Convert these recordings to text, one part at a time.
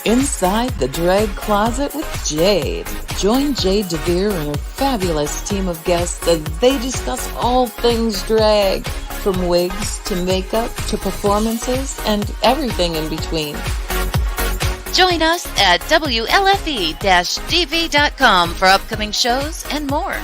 Inside the Drag Closet with Jade. Join Jade DeVere and her fabulous team of guests as they discuss all things drag, from wigs to makeup to performances and everything in between. Join us at WLFE-DV.com for upcoming shows and more.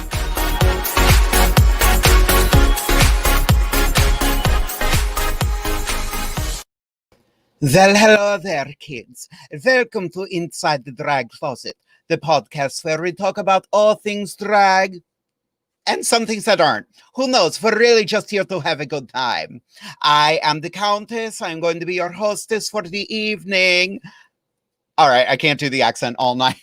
Well, hello there, kids. Welcome to Inside the Drag Closet, the podcast where we talk about all things drag and some things that aren't. Who knows? We're really just here to have a good time. I am the Countess. I'm going to be your hostess for the evening. All right, I can't do the accent all night.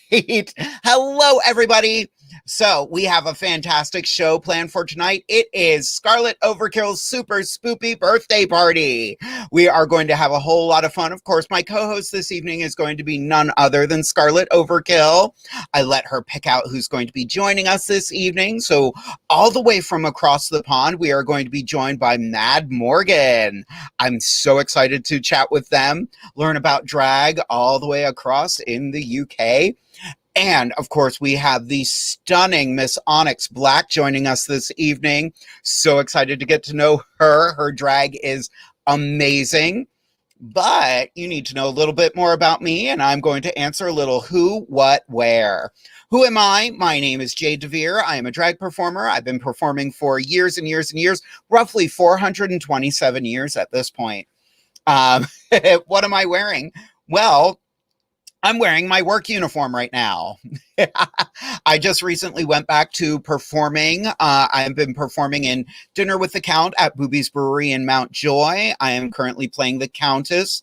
Hello, everybody. So we have a fantastic show planned for tonight. It is SKARLET OVERKILL's super spoopy birthday party. We are going to have a whole lot of fun. Of course, my co-host this evening is going to be none other than SKARLET OVERKILL. I let her pick out who's going to be joining us this evening. So all the way from across the pond, we are going to be joined by Mad Morgan. I'm so excited to chat with them, learn about drag all the way across in the UK. And, of course, we have the stunning Miss ONYX Black joining us this evening. So excited to get to know her. Her drag is amazing. But you need to know a little bit more about me, and I'm going to answer a little who, what, where. Who am I? My name is Jade DeVere. I am a drag performer. I've been performing for years and years and years, roughly 427 years at this point. What am I wearing? Well, I'm wearing my work uniform right now. I just recently went back to performing. I've been performing in Dinner with the Count at Booby's Brewery in Mount Joy. I am currently playing the Countess.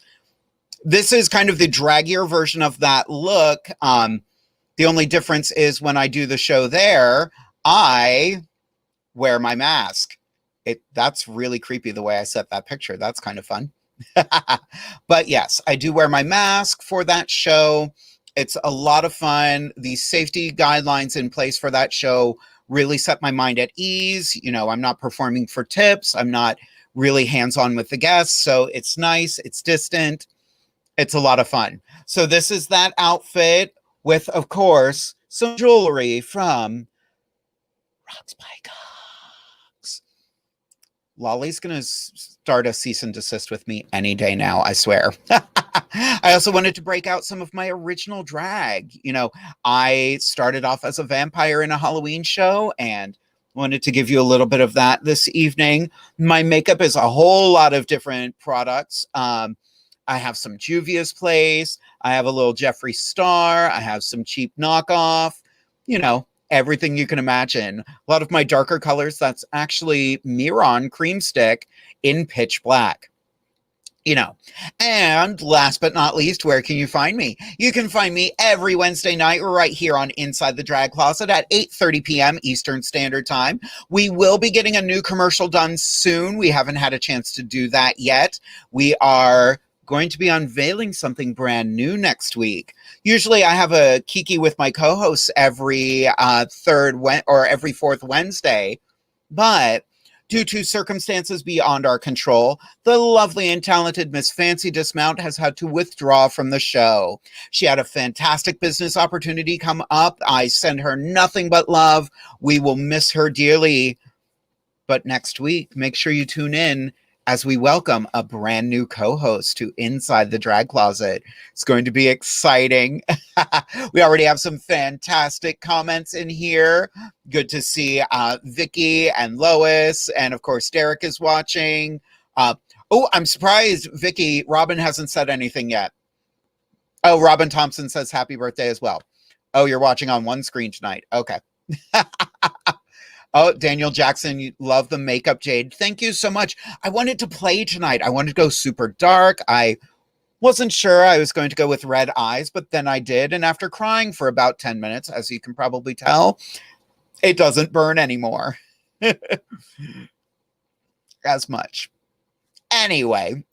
This is kind of the draggier version of that look. The only difference is when I do the show there, I wear my mask. That's really creepy the way I set that picture. That's kind of fun. But yes, I do wear my mask for that show. It's a lot of fun. The safety guidelines in place for that show really set my mind at ease. You know, I'm not performing for tips. I'm not really hands-on with the guests. So it's nice. It's distant. It's a lot of fun. So this is that outfit with, of course, some jewelry from Rocks by Cox. Lolly's going to start a cease and desist with me any day now, I swear. I also wanted to break out some of my original drag. You know, I started off as a vampire in a Halloween show and wanted to give you a little bit of that this evening. My makeup is a whole lot of different products. I have some Juvia's Place. I have a little Jeffree Star. I have some cheap knockoff, you know, everything you can imagine. A lot of my darker colors, that's actually Miron Cream Stick in pitch black. You know, and last but not least, where can you find me? You can find me every Wednesday night right here on Inside the Drag Closet at 8:30 p.m. Eastern Standard Time. We will be getting a new commercial done soon. We haven't had a chance to do that yet. We are going to be unveiling something brand new next week. Usually I have a Kiki with my co-hosts every every fourth Wednesday, but due to circumstances beyond our control, the lovely and talented Miss Fancy Dismount has had to withdraw from the show. She had a fantastic business opportunity come up. I send her nothing but love. We will miss her dearly. But next week, make sure you tune in as we welcome a brand new co-host to Inside the Drag Closet. It's going to be exciting. We already have some fantastic comments in here. Good to see Vicky and Lois, and of course Derek is watching. Oh, I'm surprised, Vicky, Robin hasn't said anything yet. Oh, Robin Thompson says happy birthday as well. Oh, you're watching on one screen tonight. Okay. Oh, Daniel Jackson, you love the makeup, Jade. Thank you so much. I wanted to play tonight. I wanted to go super dark. I wasn't sure I was going to go with red eyes, but then I did. And after crying for about 10 minutes, as you can probably tell, it doesn't burn anymore as much. Anyway,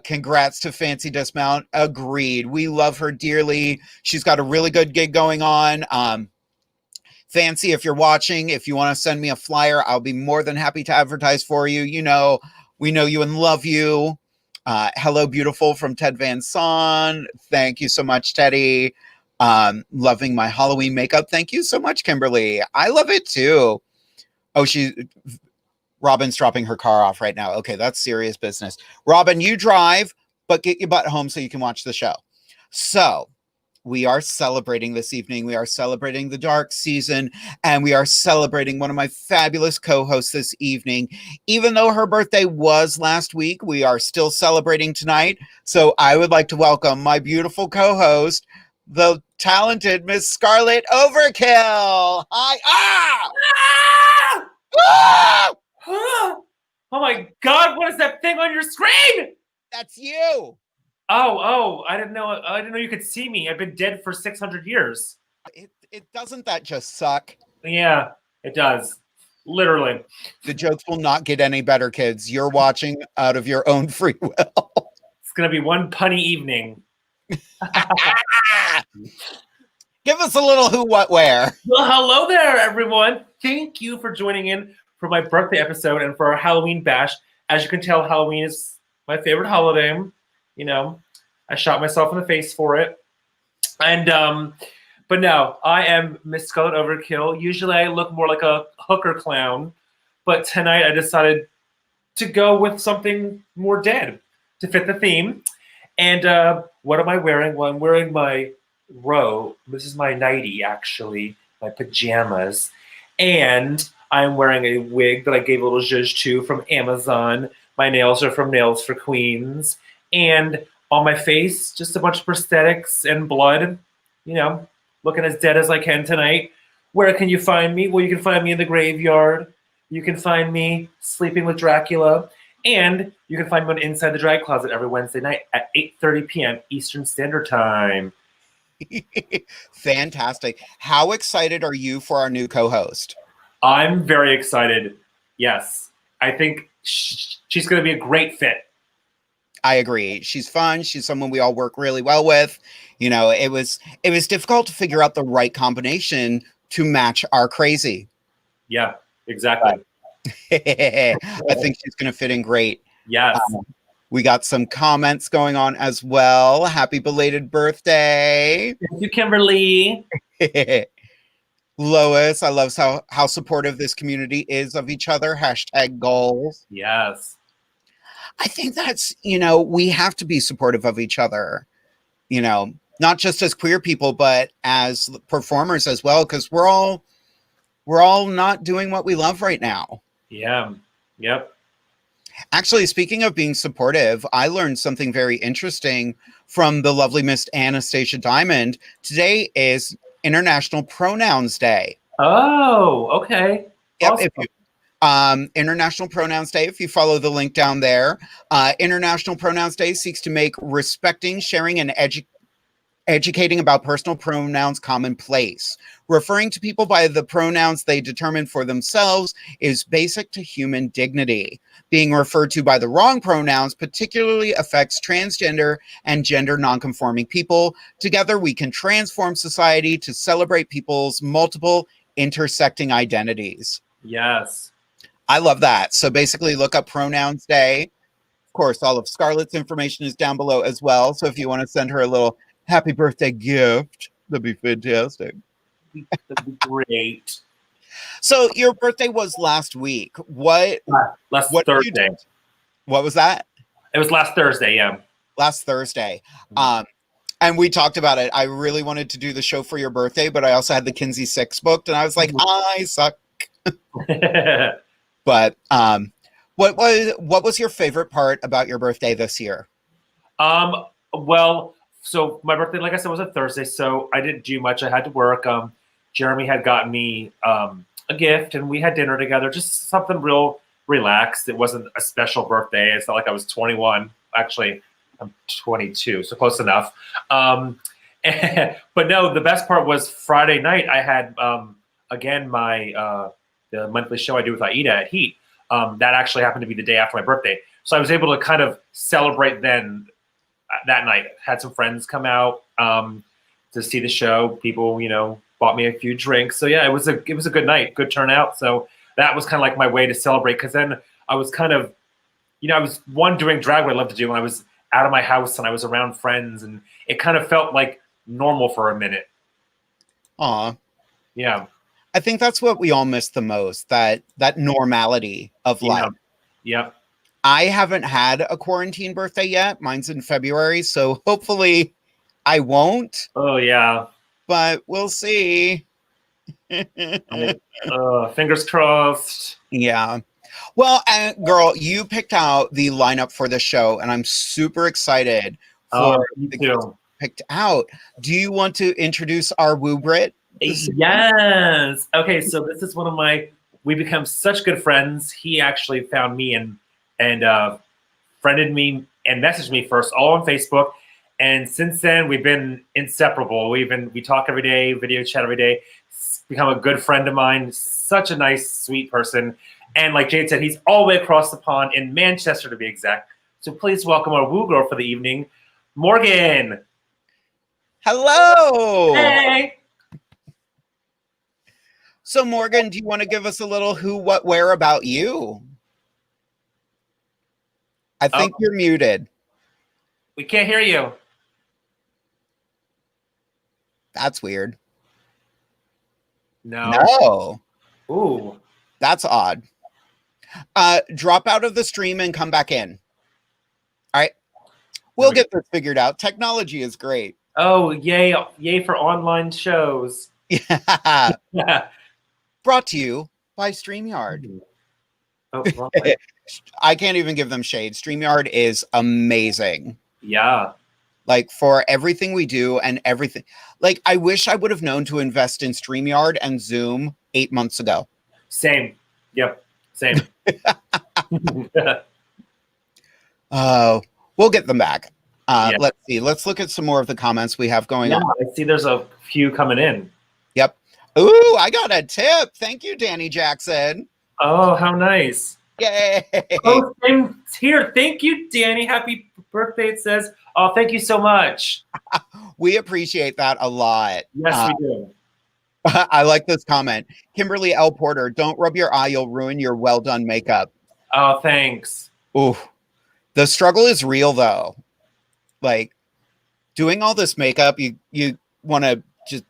congrats to Fancy Dismount. Agreed. We love her dearly. She's got a really good gig going on. Fancy, if you're watching, if you want to send me a flyer, I'll be more than happy to advertise for you. You know, we know you and love you. Hello, Beautiful from Ted Van Son. Thank you so much, Teddy. Loving my Halloween makeup. Thank you so much, Kimberly. I love it too. Oh, Robin's dropping her car off right now. Okay, that's serious business. Robin, you drive, but get your butt home so you can watch the show. So we are celebrating this evening. We are celebrating the dark season, and we are celebrating one of my fabulous co-hosts this evening. Even though her birthday was last week, we are still celebrating tonight. So I would like to welcome my beautiful co-host, the talented Miss Scarlet Overkill. Hi. Ah! Ah! Ah! Oh my God! What is that thing on your screen? That's you. Oh! I didn't know you could see me. I've been dead for 600 years. It doesn't that just suck? Yeah, it does. Literally. The jokes will not get any better, kids. You're watching out of your own free will. It's gonna be one punny evening. Give us a little who, what, where. Well, hello there, everyone. Thank you for joining in for my birthday episode and for our Halloween bash. As you can tell, Halloween is my favorite holiday. You know, I shot myself in the face for it. And but no, I am Miss Scarlet Overkill. Usually I look more like a hooker clown, but tonight I decided to go with something more dead to fit the theme. And what am I wearing? Well, I'm wearing my robe. This is my nightie, actually, my pajamas. And I'm wearing a wig that I gave a little zhuzh to from Amazon. My nails are from Nails for Queens. And on my face, just a bunch of prosthetics and blood, you know, looking as dead as I can tonight. Where can you find me? Well, you can find me in the graveyard. You can find me sleeping with Dracula. And you can find me on Inside the Drag Closet every Wednesday night at 8:30 p.m. Eastern Standard Time. Fantastic. How excited are you for our new co-host? I'm very excited. Yes. I think she's going to be a great fit. I agree. She's fun. She's someone we all work really well with. You know, it was difficult to figure out the right combination to match our crazy. Yeah, exactly. I think she's going to fit in great. Yes. We got some comments going on as well. Happy belated birthday. Thank you, Kimberly. Lois, I love how supportive this community is of each other. # goals. Yes. I think that's, you know, we have to be supportive of each other, you know, not just as queer people, but as performers as well, because we're all not doing what we love right now. Yeah. Yep. Actually, speaking of being supportive, I learned something very interesting from the lovely Miss Anastasia Diamond. Today is International Pronouns Day. Oh, okay. Yep. Awesome. International Pronouns Day, if you follow the link down there. International Pronouns Day seeks to make respecting, sharing, and educating about personal pronouns commonplace. Referring to people by the pronouns they determine for themselves is basic to human dignity. Being referred to by the wrong pronouns particularly affects transgender and gender nonconforming people. Together, we can transform society to celebrate people's multiple intersecting identities. Yes. I love that. So basically, look up Pronouns Day. Of course, all of Scarlett's information is down below as well. So if you want to send her a little happy birthday gift, that'd be fantastic. That'd be great. So your birthday was last week. What Thursday. What was that? It was last Thursday, yeah. Last Thursday. And we talked about it. I really wanted to do the show for your birthday, but I also had the Kinsey 6 booked, and I was like, I suck. But what was your favorite part about your birthday this year? Well, so my birthday, like I said, was a Thursday, so I didn't do much. I had to work. Jeremy had gotten me a gift, and we had dinner together, just something real relaxed. It wasn't a special birthday. It's not like I was 21. Actually, I'm 22, so close enough. But no, the best part was Friday night. I had, again, my the monthly show I do with Aida at Heat. That actually happened to be the day after my birthday. So I was able to kind of celebrate then that night. Had some friends come out to see the show. People, you know, bought me a few drinks. So yeah, it was a good night, good turnout. So that was kind of like my way to celebrate, because then I was kind of you know, I was doing drag what I love to do when I was out of my house and I was around friends, and it kind of felt like normal for a minute. Aw. Yeah. I think that's what we all miss the most, that normality of life. Yeah. I haven't had a quarantine birthday yet. Mine's in February, so hopefully I won't. Oh, yeah. But we'll see. Fingers crossed. Yeah. Well, girl, you picked out the lineup for the show, and I'm super excited for me the too. picked out. Do you want to introduce our Woo Brit? Yes. Okay, so this is one of we become such good friends. He actually found me and friended me and messaged me first, all on Facebook. And since then, we've been inseparable. We talk every day, video chat every day. He's become a good friend of mine. Such a nice, sweet person. And like Jade said, he's all the way across the pond in Manchester, to be exact. So please welcome our Woo Girl for the evening, Morgan. Hello. Hey. So Morgan, do you want to give us a little who, what, where about you? I think you're muted. We can't hear you. That's weird. No. Ooh. That's odd. Drop out of the stream and come back in. All right. We'll get this figured out. Technology is great. Oh, yay. Yay for online shows. Yeah. Brought to you by StreamYard. Oh, I can't even give them shade. StreamYard is amazing. Yeah. Like for everything we do and everything. Like I wish I would have known to invest in StreamYard and Zoom 8 months ago. Same. Yep. Same. We'll get them back. Yeah. Let's see. Let's look at some more of the comments we have going on. I see there's a few coming in. Yep. Ooh, I got a tip. Thank you, Danny Jackson. Oh, how nice. Yay. Oh, same here. Thank you, Danny. Happy birthday, it says. Oh, thank you so much. We appreciate that a lot. Yes, we do. I like this comment. Kimberly L. Porter, don't rub your eye. You'll ruin your well-done makeup. Oh, thanks. Ooh. The struggle is real, though. Like, doing all this makeup, you want to just...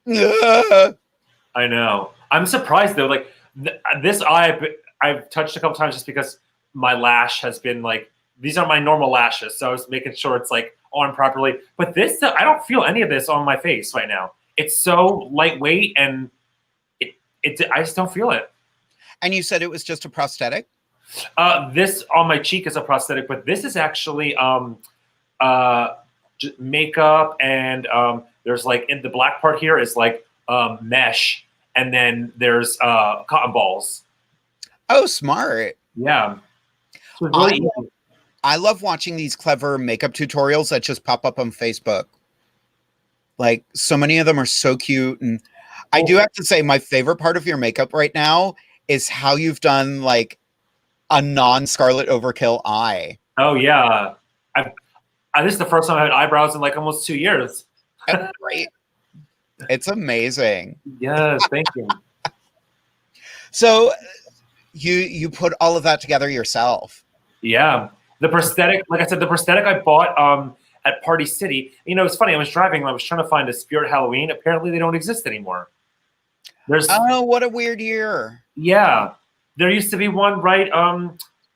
I know. I'm surprised, though. Like, this eye, I've touched a couple times just because my lash has been, like, these are my normal lashes. So I was making sure it's, like, on properly. But this, I don't feel any of this on my face right now. It's so lightweight, and I just don't feel it. And you said it was just a prosthetic? This on my cheek is a prosthetic, but this is actually makeup, and there's like in the black part here is like mesh, and then there's cotton balls. Oh, smart. Yeah. So really I love watching these clever makeup tutorials that just pop up on Facebook. Like, so many of them are so cute. And I do have to say, my favorite part of your makeup right now is how you've done like a non-Scarlet Overkill eye. Oh, yeah. This is the first time I had eyebrows in like almost 2 years. Right. It's amazing. Yes, thank you. So you put all of that together yourself. Yeah. The prosthetic, like I said, the prosthetic I bought at Party City. You know, it's funny. I was driving and I was trying to find a Spirit Halloween. Apparently, they don't exist anymore. Oh, what a weird year. Yeah. There used to be one right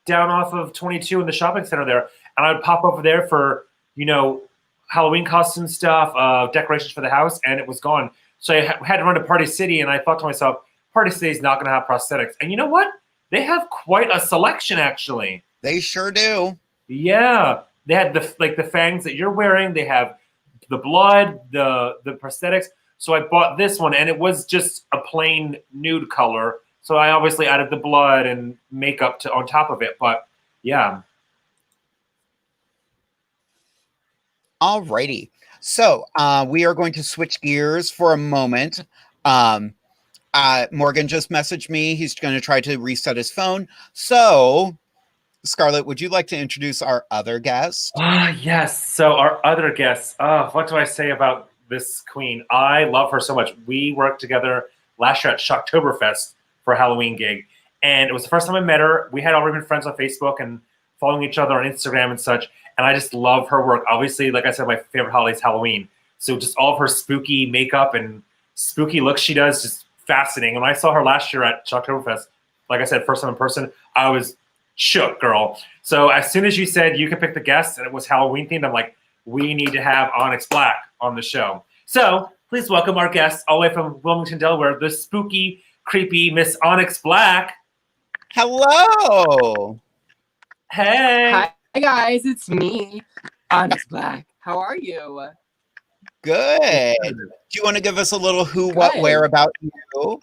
down off of 22 in the shopping center there. And I would pop over there for, you know, Halloween costume stuff, decorations for the house, and it was gone. So I had to run to Party City, and I thought to myself, Party City is not going to have prosthetics. And you know what? They have quite a selection, actually. They sure do. Yeah. They had the fangs that you're wearing. They have the blood, the prosthetics. So I bought this one, and it was just a plain nude color. So I obviously added the blood and makeup on top of it. But yeah. Alrighty. So we are going to switch gears for a moment. Morgan just messaged me. He's going to try to reset his phone. So, Scarlett, would you like to introduce our other guest? Yes. So our other guest, what do I say about this queen? I love her so much. We worked together last year at Shocktoberfest for a Halloween gig. and it was the first time I met her. We had already been friends on Facebook and following each other on Instagram and such, and I just love her work. Obviously, like I said, my favorite holiday is Halloween, so just all of her spooky makeup and spooky looks she does, just fascinating. And when I saw her last year at Shocktoberfest, like I said, first time in person, I was shook, girl. So as soon as you said you could pick the guests and it was Halloween themed, I'm like, we need to have ONYX Black on the show. So please welcome our guest all the way from Wilmington, Delaware, the spooky, creepy Miss ONYX Black. Hello. Hey. Hi guys, it's me, ONYX Black. How are you? Good. Do you want to give us a little who, what, Good. where about you?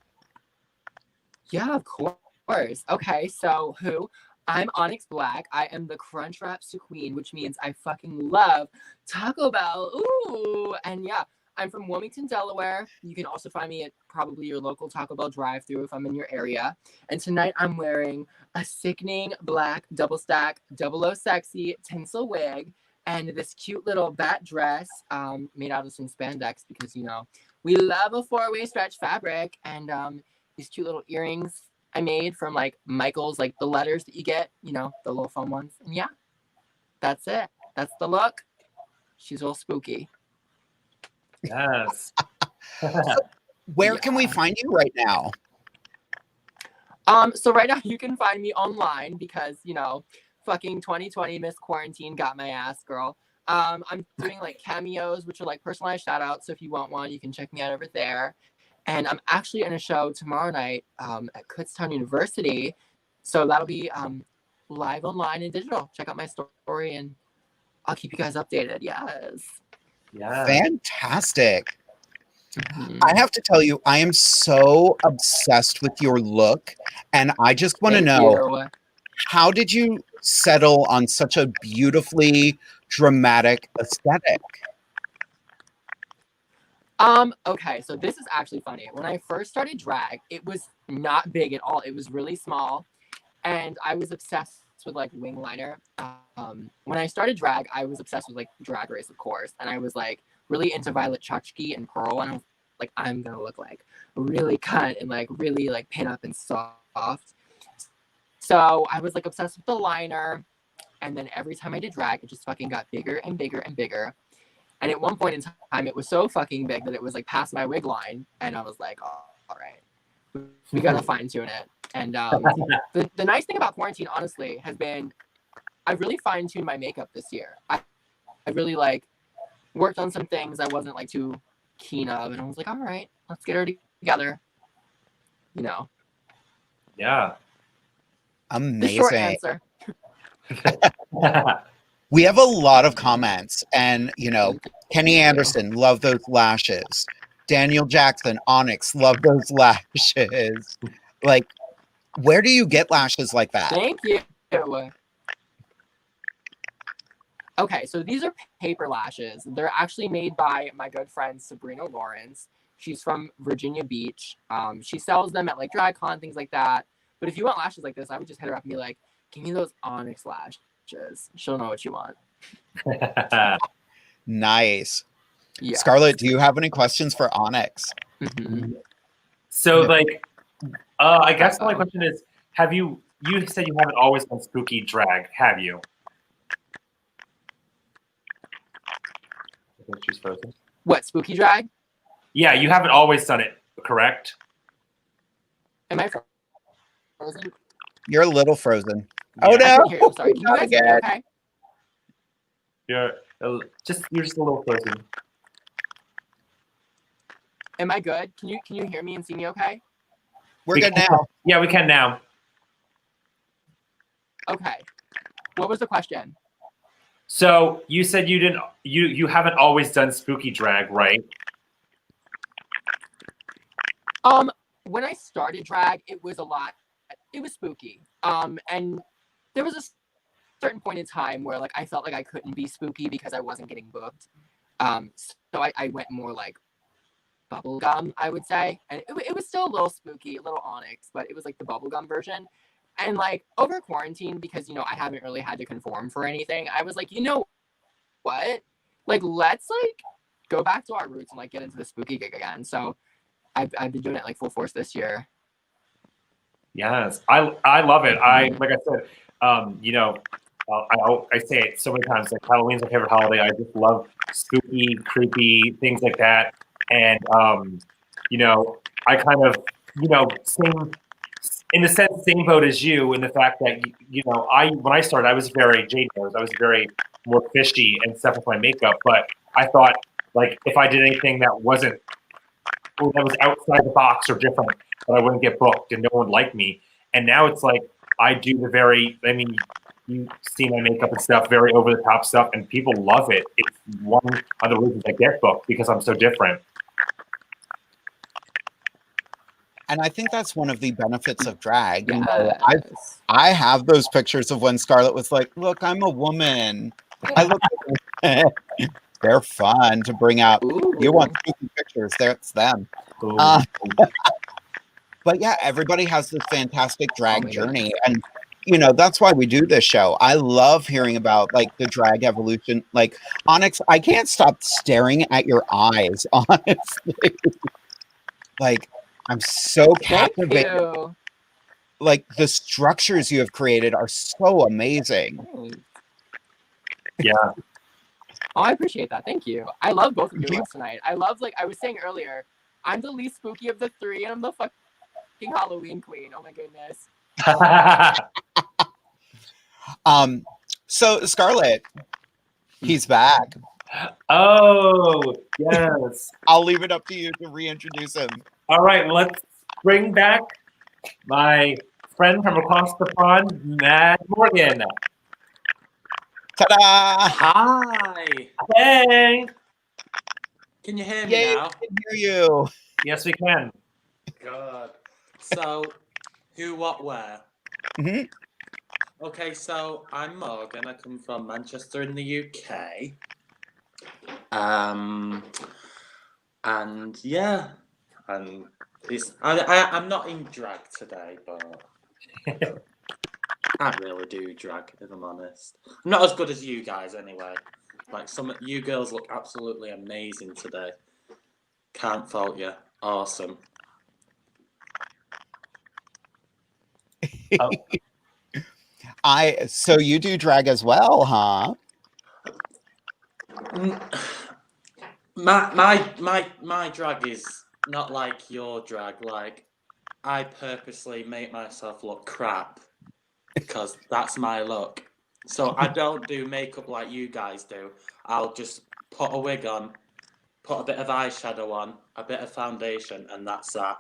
Yeah, of course. Okay, so who? I'm ONYX Black. I am the Crunch Wraps Queen, which means I fucking love Taco Bell. Ooh, and yeah, I'm from Wilmington, Delaware. You can also find me at probably your local Taco Bell drive-thru if I'm in your area. And tonight I'm wearing a sickening black double stack, double O sexy tinsel wig and this cute little bat dress made out of some spandex because, you know, we love a four-way stretch fabric. And these cute little earrings I made from like Michael's, like the letters that you get, you know, the little fun ones. And yeah, that's it. That's the look. She's all spooky. Yes. Where can we find you right now? So right now you can find me online because, you know, fucking 2020 Miss Quarantine got my ass, girl. I'm doing like cameos, which are like personalized shout outs. So if you want one, you can check me out over there. And I'm actually in a show tomorrow night at Kutztown University. So that'll be live online and digital. Check out my story and I'll keep you guys updated. Yes. Yeah. Fantastic. Mhm. I have to tell you, I am so obsessed with your look. And I just want to Thank know, you. how did you settle on such a beautifully dramatic aesthetic? Okay, so this is actually funny. When I first started drag, it was not big at all. It was really small. And I was obsessed with like wing liner. When I started drag, I was obsessed with like Drag Race, of course. And I was like really into Violet Chachki and Pearl. And I was like, I'm gonna look like really cut and like really like pin up and soft. So I was like obsessed with the liner. And then every time I did drag, it just fucking got bigger and bigger and bigger. And at one point in time, it was so fucking big that it was like past my wig line. And I was like, oh, all right, we gotta fine tune it. And the nice thing about quarantine, honestly, has been I've really fine tuned my makeup this year. I really like worked on some things I wasn't like too keen of. And I was like, all right, let's get her together. You know. Yeah. The short Amazing. answer. We have a lot of comments, and you know, Kenny Anderson, love those lashes. Daniel Jackson, ONYX, love those lashes. Like, where do you get lashes like that? Thank you. Okay, so these are paper lashes. They're actually made by my good friend Sabrina Lawrence. She's from Virginia Beach. She sells them at like DragCon, things like that. But if you want lashes like this, I would just hit her up and be like, give me those ONYX lashes. She'll know what you want. Nice. Yeah. Scarlett, do you have any questions for ONYX? Mhm. So, like, I guess my question is, you said you haven't always done spooky drag, have you? I think she's frozen. What, spooky drag? Yeah, you haven't always done it, correct? Am I frozen? You're a little frozen. Yeah. Oh I no! can hear you. Sorry. Can you Not guys hear me again. okay? You're just a little frozen. Am I good? Can you hear me and see me okay? We're good now. Yeah, we can now. Okay. What was the question? So you said you haven't always done spooky drag, right? When I started drag, it was a lot. It was spooky. And there was a certain point in time where like I felt like I couldn't be spooky because I wasn't getting booked. So I went more like bubblegum, I would say. And it was still a little spooky, a little ONYX, but it was like the bubblegum version. And like over quarantine, because you know I haven't really had to conform for anything, I was like, you know what? Like let's like go back to our roots and like get into the spooky gig again. So I've been doing it like full force this year. Yes, I love it. Like I said, you know, I say it so many times. Like Halloween's my favorite holiday. I just love spooky, creepy things like that. And you know, I kind of, you know, same in a sense, same boat as you in the fact that you know, when I started, I was very Jade knows. I was very more fishy and stuff with my makeup. But I thought, like, if I did anything that wasn't that was outside the box or different, that I wouldn't get booked and no one would like me. And now it's like I do the very, I mean, you see my makeup and stuff, very over the top stuff, and people love it. It's one of the reasons I get booked because I'm so different. And I think that's one of the benefits of drag. Yes. You know, I have those pictures of when Scarlett was like, "Look, I'm a woman. I look." They're fun to bring out. Ooh. You want spooky pictures? That's them. But yeah, everybody has this fantastic drag journey, and you know that's why we do this show. I love hearing about like the drag evolution. Like Onyx, I can't stop staring at your eyes. Honestly, like I'm so captivated. Thank you. Like the structures you have created are so amazing. Yeah. Oh, I appreciate that. Thank you. I love both of you last night. I love, like I was saying earlier, I'm the least spooky of the three, and I'm the fucking Halloween queen. Oh my goodness. So Scarlett, he's back. Oh, yes. I'll leave it up to you to reintroduce him. All right, let's bring back my friend from across the pond, Mad Morgan. Ta-da! Hi. Hey. Can you hear me Yay, now? I can hear you. Yes, we can. Good. So, who, what, where? Mhm. Okay, so I'm Morgan. I come from Manchester in the UK. And yeah, and I'm not in drag today, but I really do drag, if I'm honest. I'm not as good as you guys, anyway. Like you girls look absolutely amazing today. Can't fault you. Awesome. Oh. So you do drag as well, huh? My drag is not like your drag. Like, I purposely make myself look crap because that's my look. So I don't do makeup like you guys do. I'll just put a wig on, put a bit of eyeshadow on, a bit of foundation, and that's that.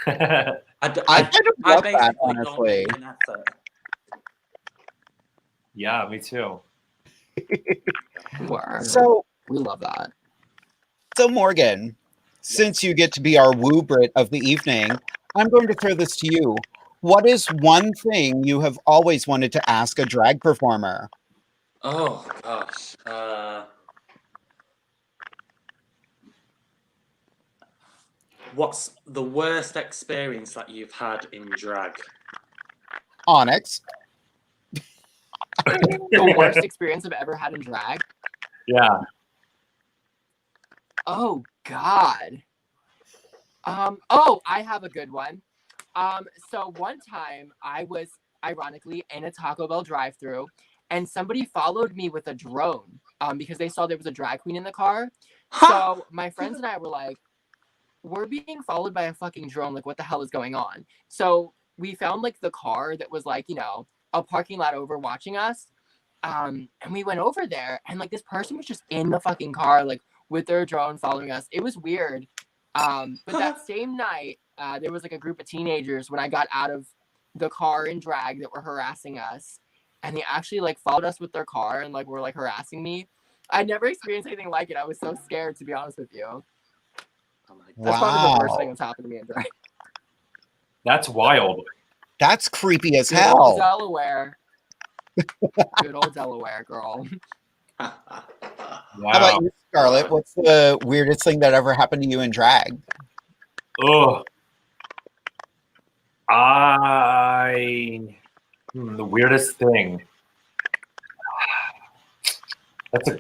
I kind of love that, honestly. Don't make an effort. Yeah, me too. Wow. So We love that. So Morgan, since you get to be our woo Brit of the evening, I'm going to throw this to you. What is one thing you have always wanted to ask a drag performer? Oh gosh. What's the worst experience that you've had in drag? Onyx. The worst experience I've ever had in drag? Yeah. Oh God. Oh, I have a good one. So one time I was ironically in a Taco Bell drive-thru and somebody followed me with a drone because they saw there was a drag queen in the car. So my friends and I were like, we're being followed by a fucking drone. Like, what the hell is going on? So we found like the car that was like, you know, a parking lot over watching us. And we went over there and like this person was just in the fucking car, like with their drone following us. It was weird. But that same night, there was like a group of teenagers when I got out of the car in drag that were harassing us. And they actually like followed us with their car and like were like harassing me. I never experienced anything like it. I was so scared, to be honest with you. That's probably the worst thing that's happened to me in drag. That's wild. That's creepy as Good hell. old Delaware. Good old Delaware, girl. Wow. How about you, Scarlett? What's the weirdest thing that ever happened to you in drag? Oh. The weirdest thing. That's a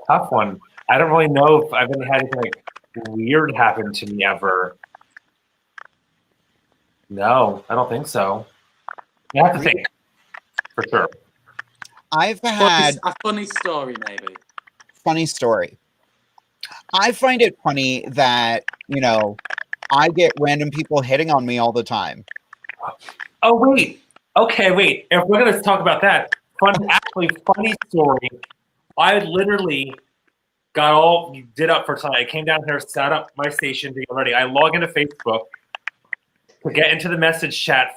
tough one. I don't really know if I've ever had anything like weird happen to me ever. No, I don't think so. You have to think for sure. I've had A funny story, maybe. funny story. I find it funny that, I get random people hitting on me all the time. Oh wait. Okay, wait. If we're gonna talk about that, funny story. I literally got all did up for tonight. I came down here, sat up my station, being ready. I log into Facebook to get into the message group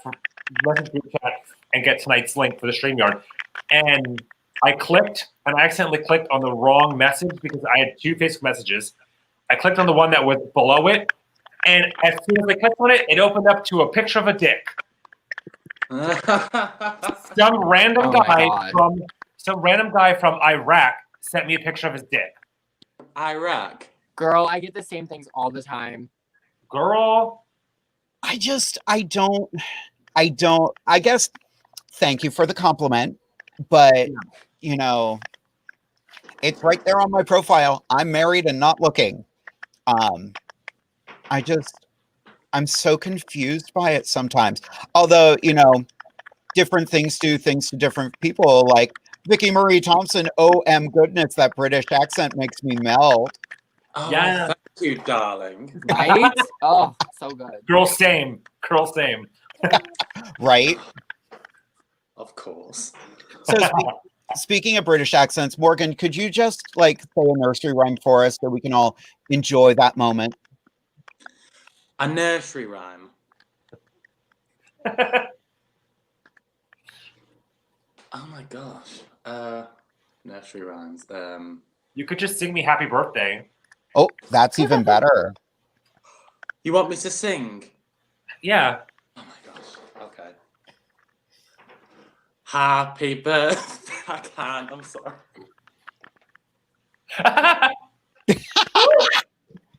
chat, and get tonight's link for the StreamYard. And I accidentally clicked on the wrong message because I had 2 Facebook messages. I clicked on the one that was below it, and as soon as I clicked on it, it opened up to a picture of a dick. Some random guy from Iraq sent me a picture of his dick. Iraq. Girl, I get the same things all the time. Girl. I guess, thank you for the compliment, but, it's right there on my profile. I'm married and not looking. I'm so confused by it sometimes. Although, different things do things to different people. Like Vicky Marie Thompson, goodness, that British accent makes me melt. Oh, Yeah. thank you, darling. Right? Oh, so good. Girl, same. Right? Of course. So speaking of British accents, Morgan, could you just say a nursery rhyme for us so we can all enjoy that moment? A nursery rhyme. Oh my gosh. Nursery rhymes. You could just sing me happy birthday. Oh, that's even better. You want me to sing? Yeah. Oh my gosh. Okay. Happy birthday. I can't. I'm sorry.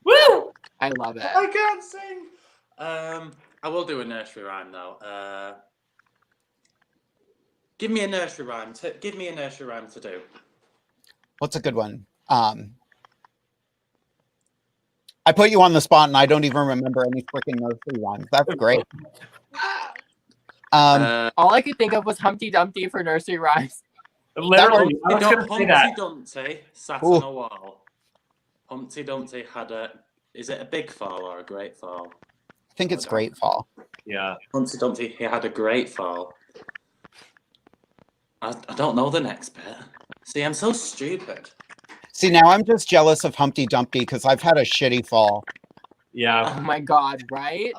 Woo! I love it. I can't sing. I will do a nursery rhyme though. Give me a nursery rhyme. Give me a nursery rhyme to do. What's a good one? I put you on the spot and I don't even remember any freaking nursery rhymes. That's great. All I could think of was Humpty Dumpty for nursery rhymes. Literally, I was gonna say Humpty that. Dumpty sat on a wall. Humpty Dumpty had is it a big fall or a great fall? I think it's great fall. Yeah. Humpty Dumpty, he had a great fall. I don't know the next bit. See, I'm so stupid. See, now I'm just jealous of Humpty Dumpty because I've had a shitty fall. Yeah. Oh my god, right?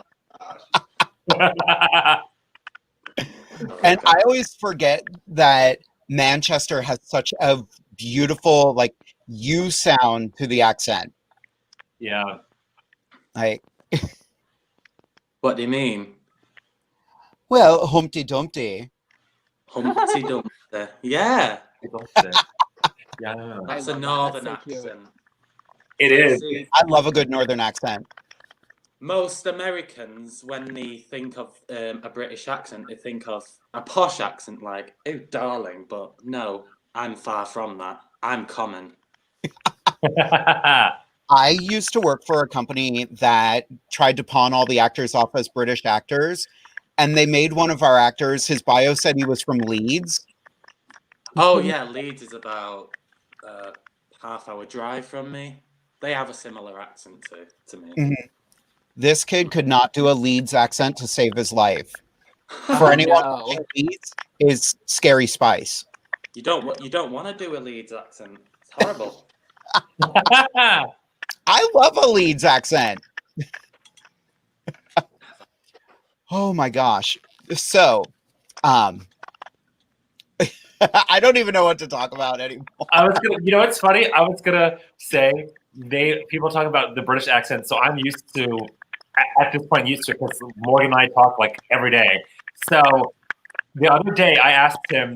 And I always forget that Manchester has such a beautiful, U sound to the accent. Yeah. What do you mean? Well, Humpty Dumpty. Humpty Dumpty. Yeah. Yeah. That's I a love that. northern That's so cute. accent. It is. See, I love a good northern accent. most Americans, when they think of a British accent, they think of a posh accent like, oh, darling. But no, I'm far from that. I'm common. I used to work for a company that tried to pawn all the actors off as British actors, and they made one of our actors, his bio said he was from Leeds. Oh, yeah, Leeds is about a half-hour drive from me. They have a similar accent to me. Mhm. This kid could not do a Leeds accent to save his life. For anyone No. who thinks Leeds is Scary Spice. You don't want to do a Leeds accent. It's horrible. I love a Leeds accent. Oh my gosh. So, I don't even know what to talk about anymore. You know what's funny? I was gonna say people talk about the British accent, so I'm used to at this point because Morgan and I talk every day. So the other day I asked him,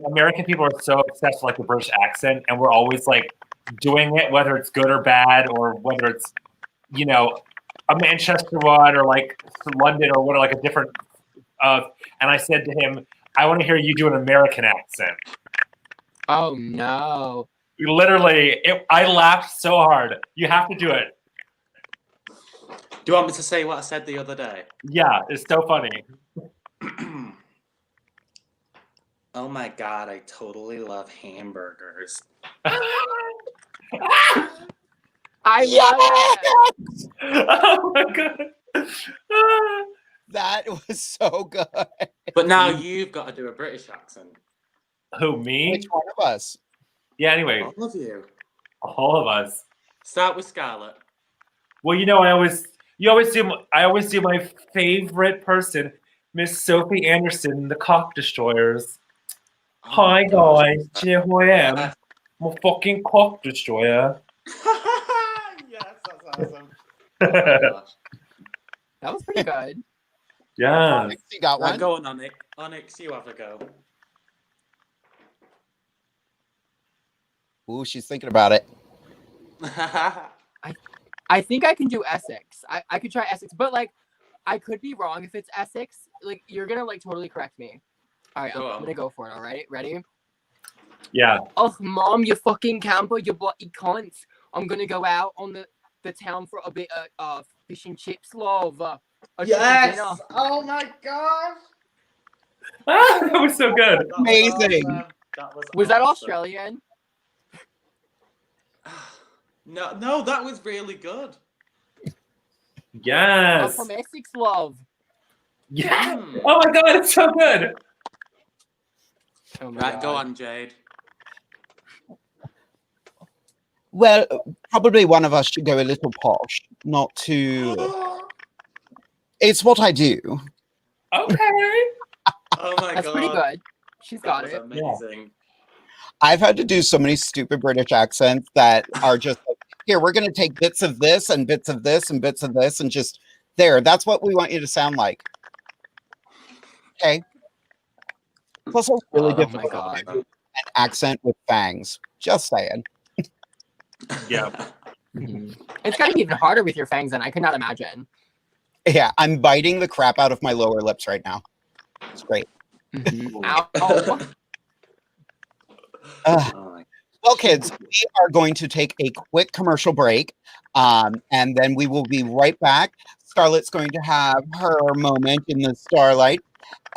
American people are so obsessed with the British accent, and we're always doing it, whether it's good or bad, or whether it's a Manchester one or London or what, a different. And I said to him, I want to hear you do an American accent. Oh no. Literally, I laughed so hard. You have to do it. Do you want me to say what I said the other day? Yeah, it's so funny. Oh my god, I totally love hamburgers. I love it. Oh my god. That was so good. But now you've got to do a British accent. Who, me? Which one of us? Yeah, anyway, All of you. all of us. Start with Scarlet. Well, I always do my favorite person, Miss Sophie Anderson, the Cock Destroyers. Oh Hi my gosh. guys, do you know who I am? I'm a fucking cock destroyer. Yes, that's awesome. Oh my gosh. That was pretty good. Yeah. You got Right, one? go on, Onyx. Onyx, you have a go. Ooh, she's thinking about it. I think I can do Essex. I could try Essex, but like I could be wrong if it's Essex. Like you're gonna like totally correct me. All right, I'm gonna go for it. All right, ready? Yeah. Oh, mom, you fucking camper, you bloody cunt. I'm gonna go out on the town for a bit of fish and chips, love. A chicken dinner. Oh my gosh! Ah, that was so good. That was Amazing. awesome. Was that awesome. Australian? No, that was really good. Yes. I'm from Essex, love. Yeah. Mm. Oh my god, it's so good. Oh my Right, go God. on, Jade. Well, probably one of us should go a little posh, not too. It's what I do. Okay. Oh my That's god. pretty good. She's got That it. was amazing. I've had to do so many stupid British accents that are just like, here, we're going to take bits of this and bits of this and bits of this and just there. That's what we want you to sound like. Okay. Plus, it's really Oh my difficult God. to do an accent with fangs. Just saying. Yeah. Mhm. It's gotta be even harder with your fangs, and I could not imagine. Yeah, I'm biting the crap out of my lower lips right now. It's great. Ow. Oh. Ugh. Oh my- Well, kids, we are going to take a quick commercial break, and then we will be right back. Scarlett's going to have her moment in the starlight,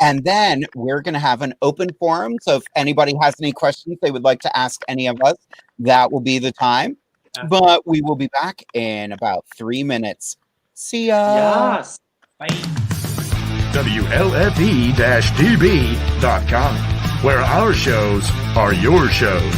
and then we're going to have an open forum. So if anybody has any questions they would like to ask any of us, that will be the time. But we will be back in about 3 minutes. See ya. Yes. Bye. WLFE-DB.com, where our shows are your shows.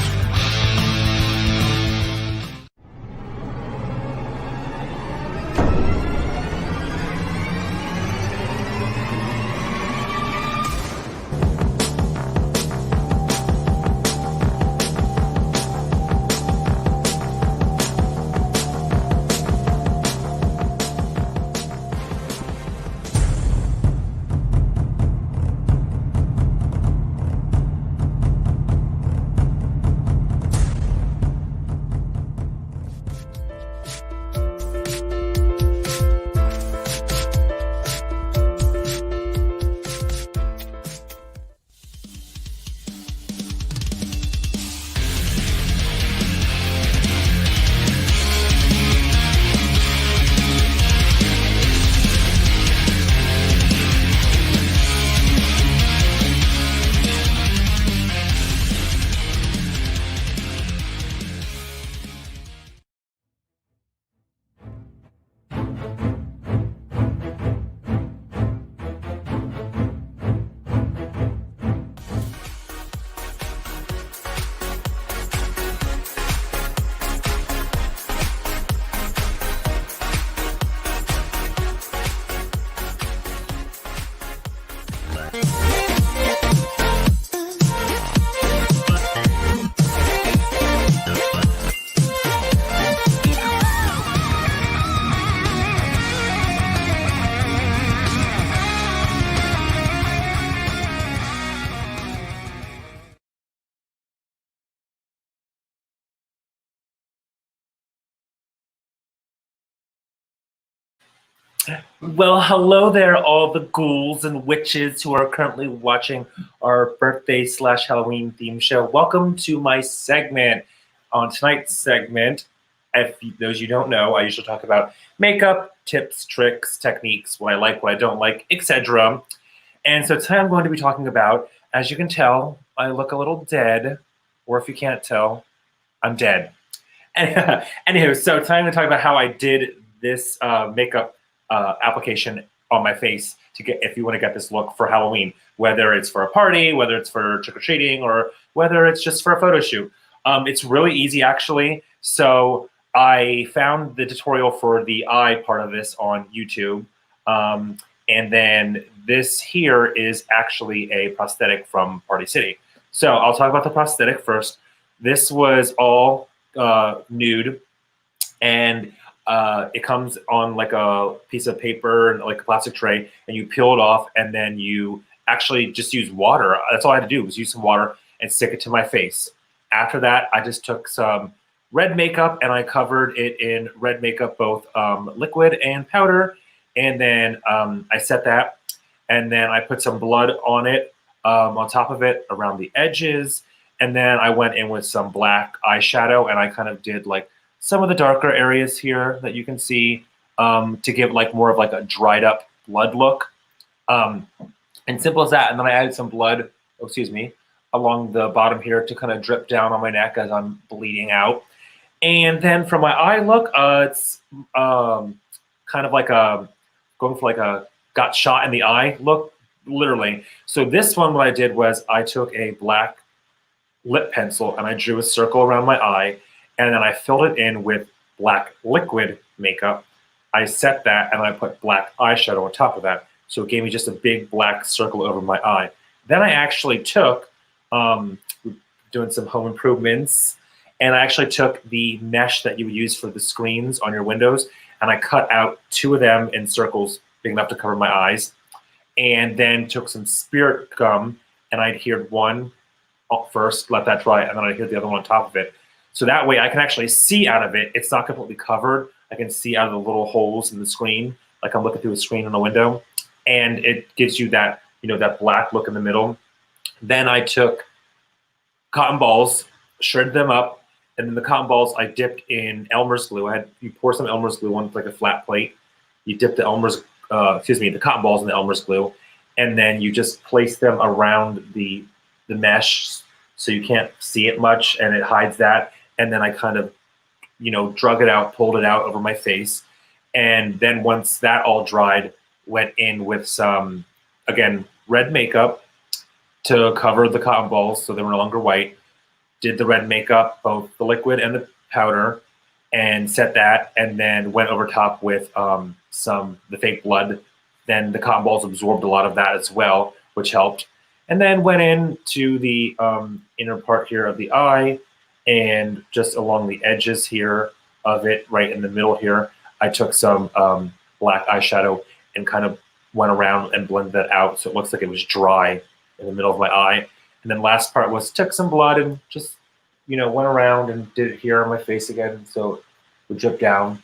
Well, hello there, all the ghouls and witches who are currently watching our birthday/Halloween theme show. Welcome to my segment. On tonight's segment, if those you don't know, I usually talk about makeup, tips, tricks, techniques, what I like, what I don't like, etc. And so today I'm going to be talking about, as you can tell, I look a little dead, or if you can't tell, I'm dead. Anywho, so today I'm going to talk about how I did this makeup application on my face to get, if you want to get this look for Halloween, whether it's for a party, whether it's for trick-or-treating, or whether it's just for a photo shoot. It's really easy, actually. So I found the tutorial for the eye part of this on YouTube. And then this here is actually a prosthetic from Party City. So I'll talk about the prosthetic first. This was all nude, and it comes on like a piece of paper and like a plastic tray, and you peel it off, and then you actually just use water. That's all I had to do was use some water and stick it to my face. After that, I just took some red makeup and I covered it in red makeup, both liquid and powder. And then I set that, and then I put some blood on it, on top of it, around the edges. And then I went in with some black eyeshadow, and I kind of did like some of the darker areas here that you can see to give like more of like a dried up blood look. And simple as that. And then I added some blood, along the bottom here to kind of drip down on my neck as I'm bleeding out. And then for my eye look, it's kind of like going for like a got shot in the eye look, literally. So this one, what I did was I took a black lip pencil and I drew a circle around my eye, and then I filled it in with black liquid makeup. I set that, and I put black eyeshadow on top of that. So it gave me just a big black circle over my eye. Then I actually took, doing some home improvements, and I actually took the mesh that you would use for the screens on your windows, and I cut out 2 of them in circles big enough to cover my eyes, and then took some spirit gum, and I adhered one first, let that dry, and then I adhered the other one on top of it. So that way I can actually see out of it. It's not completely covered. I can see out of the little holes in the screen, like I'm looking through a screen in a window, and it gives you that, that black look in the middle. Then I took cotton balls, shredded them up, and then the cotton balls I dipped in Elmer's glue. You pour some Elmer's glue on like a flat plate. You dip the the cotton balls in the Elmer's glue, and then you just place them around the mesh so you can't see it much, and it hides that. And then I kind of, drug it out, pulled it out over my face. And then once that all dried, went in with some, again, red makeup to cover the cotton balls so they were no longer white. Did the red makeup, both the liquid and the powder, and set that, and then went over top with the fake blood. Then the cotton balls absorbed a lot of that as well, which helped. And then went into the inner part here of the eye, and just along the edges here of it, right in the middle here, I took some black eyeshadow and kind of went around and blended that out so it looks like it was dry in the middle of my eye. And then last part was took some blood and just, went around and did it here on my face again so it would drip down.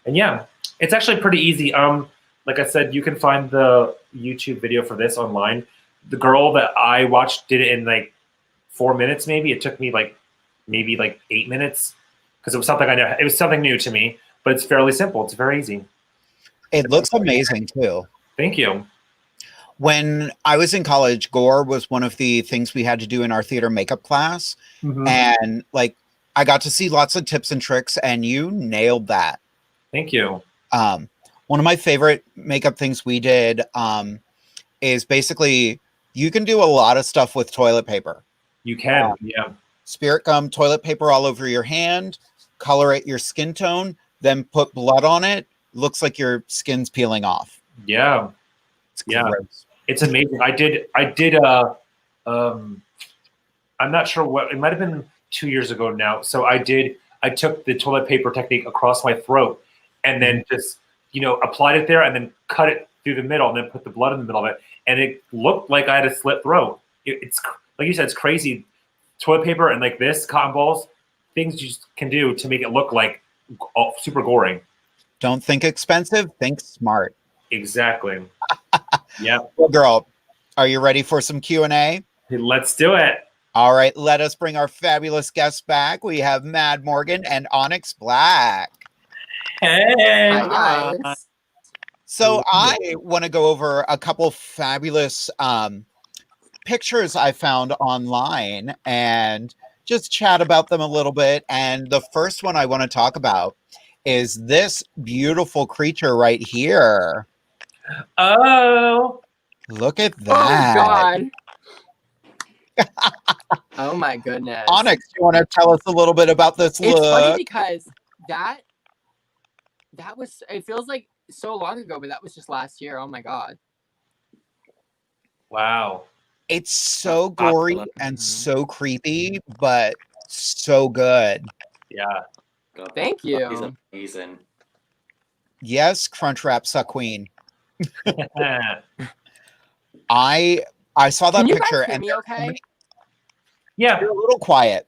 And yeah, it's actually pretty easy. Like I said, you can find the YouTube video for this online. The girl that I watched did it in like 4 minutes, maybe. It took me maybe 8 minutes because it was something I know. It was something new to me, but it's fairly simple. It's very easy. It looks amazing too. Thank you. When I was in college, gore was one of the things we had to do in our theater makeup class. Mm-hmm. And I got to see lots of tips and tricks, and you nailed that. Thank you. One of my favorite makeup things we did is basically you can do a lot of stuff with toilet paper. You can, yeah. Spirit gum, toilet paper all over your hand, color it your skin tone, then put blood on it. Looks like your skin's peeling off. Yeah. It's yeah. gross. It's amazing. I did I'm not sure what, it might have been 2 years ago now. So I took the toilet paper technique across my throat and then just, applied it there and then cut it through the middle and then put the blood in the middle of it. And it looked like I had a slit throat. It's like you said, it's crazy. Toilet paper and like this, cotton balls, things you just can do to make it look like super gory. Don't think expensive, think smart. Exactly. Yeah. Well, girl, are you ready for some Q&A? Let's do it. All right, let us bring our fabulous guests back. We have Mad Morgan and Onyx Black. Hey. Hi, guys. So I want to go over a couple fabulous pictures I found online and just chat about them a little bit. And the first one I want to talk about is this beautiful creature right here. Oh. Look at Oh, that. God. Oh, my goodness. Onyx, you want to tell us a little bit about this It's funny look? because that was, it feels like so long ago, but that was just last year. Oh, my God. Wow. It's so gory and so creepy, but so good. Yeah. God, Thank He's you. amazing. Yes, Crunchwrap Suck Queen. I saw that Can you picture guys hear and me okay? Yeah. you're a little quiet.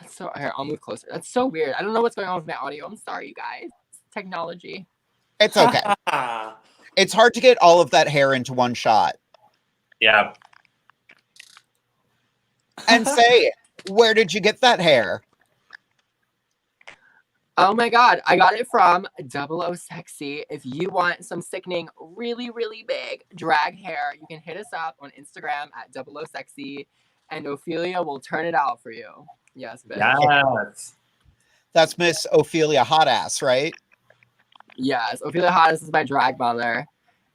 That's so, here, I'll move closer. That's so weird. I don't know what's going on with my audio. I'm sorry, you guys. Technology. It's okay. It's hard to get all of that hair into one shot. Yeah. And say, where did you get that hair? Oh my God, I got it from 00 Sexy. If you want some sickening, really, really big drag hair, you can hit us up on Instagram at 00 Sexy, and Ophelia will turn it out for you. Yes, bitch. Yes. That's Miss Ophelia Hotass, right? Yes, Ophelia Hottest is my drag mother,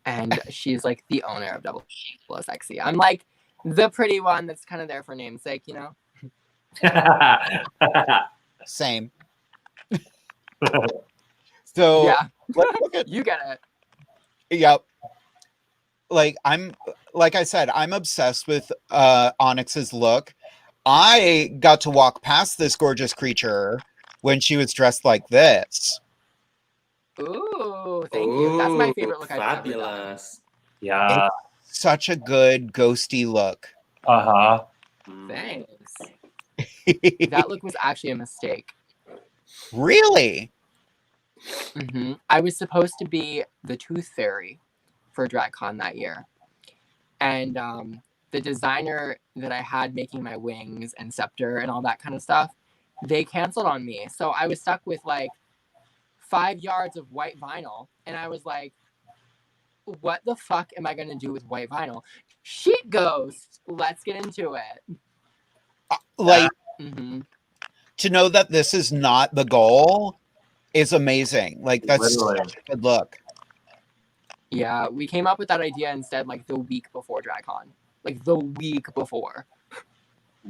and she's like the owner of 00 Sexy. I'm like the pretty one that's kind of there for namesake, you know? Same. So Yeah, let's look at you get it. yep. Like I said, I'm obsessed with Onyx's look. I got to walk past this gorgeous creature when she was dressed like this. Ooh, thank you. That's my favorite look I've ever done. Fabulous. Yeah. Such a good ghosty look. Uh-huh. Thanks. That look was actually a mistake. Really? I was supposed to be the Tooth Fairy for DragCon that year. And the designer that I had making my wings and scepter and all that kind of stuff, they canceled on me. So I was stuck with like 5 yards of white vinyl. And I was like, what the fuck am I going to do with white vinyl? Sheet Ghost. Let's get into it. Like, Mm-hmm. to know that this is not the goal is amazing. Like, that's Literally. such a good look. Yeah, we came up with that idea instead like the week before DragCon. Like the week before.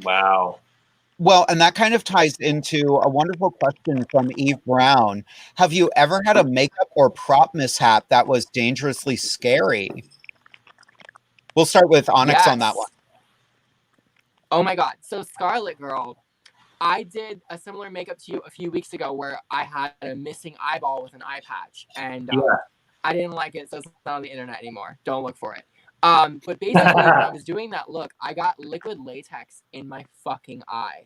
Wow. Well, and that kind of ties into a wonderful question from Eve Brown. Have you ever had a makeup or prop mishap that was dangerously scary? We'll start with Onyx on that one. Oh my God. So Scarlet Girl, I did a similar makeup to you a few weeks ago where I had a missing eyeball with an eye patch. And I didn't like it, so it's not on the internet anymore. Don't look for it. But basically, when I was doing that look, I got liquid latex in my fucking eye.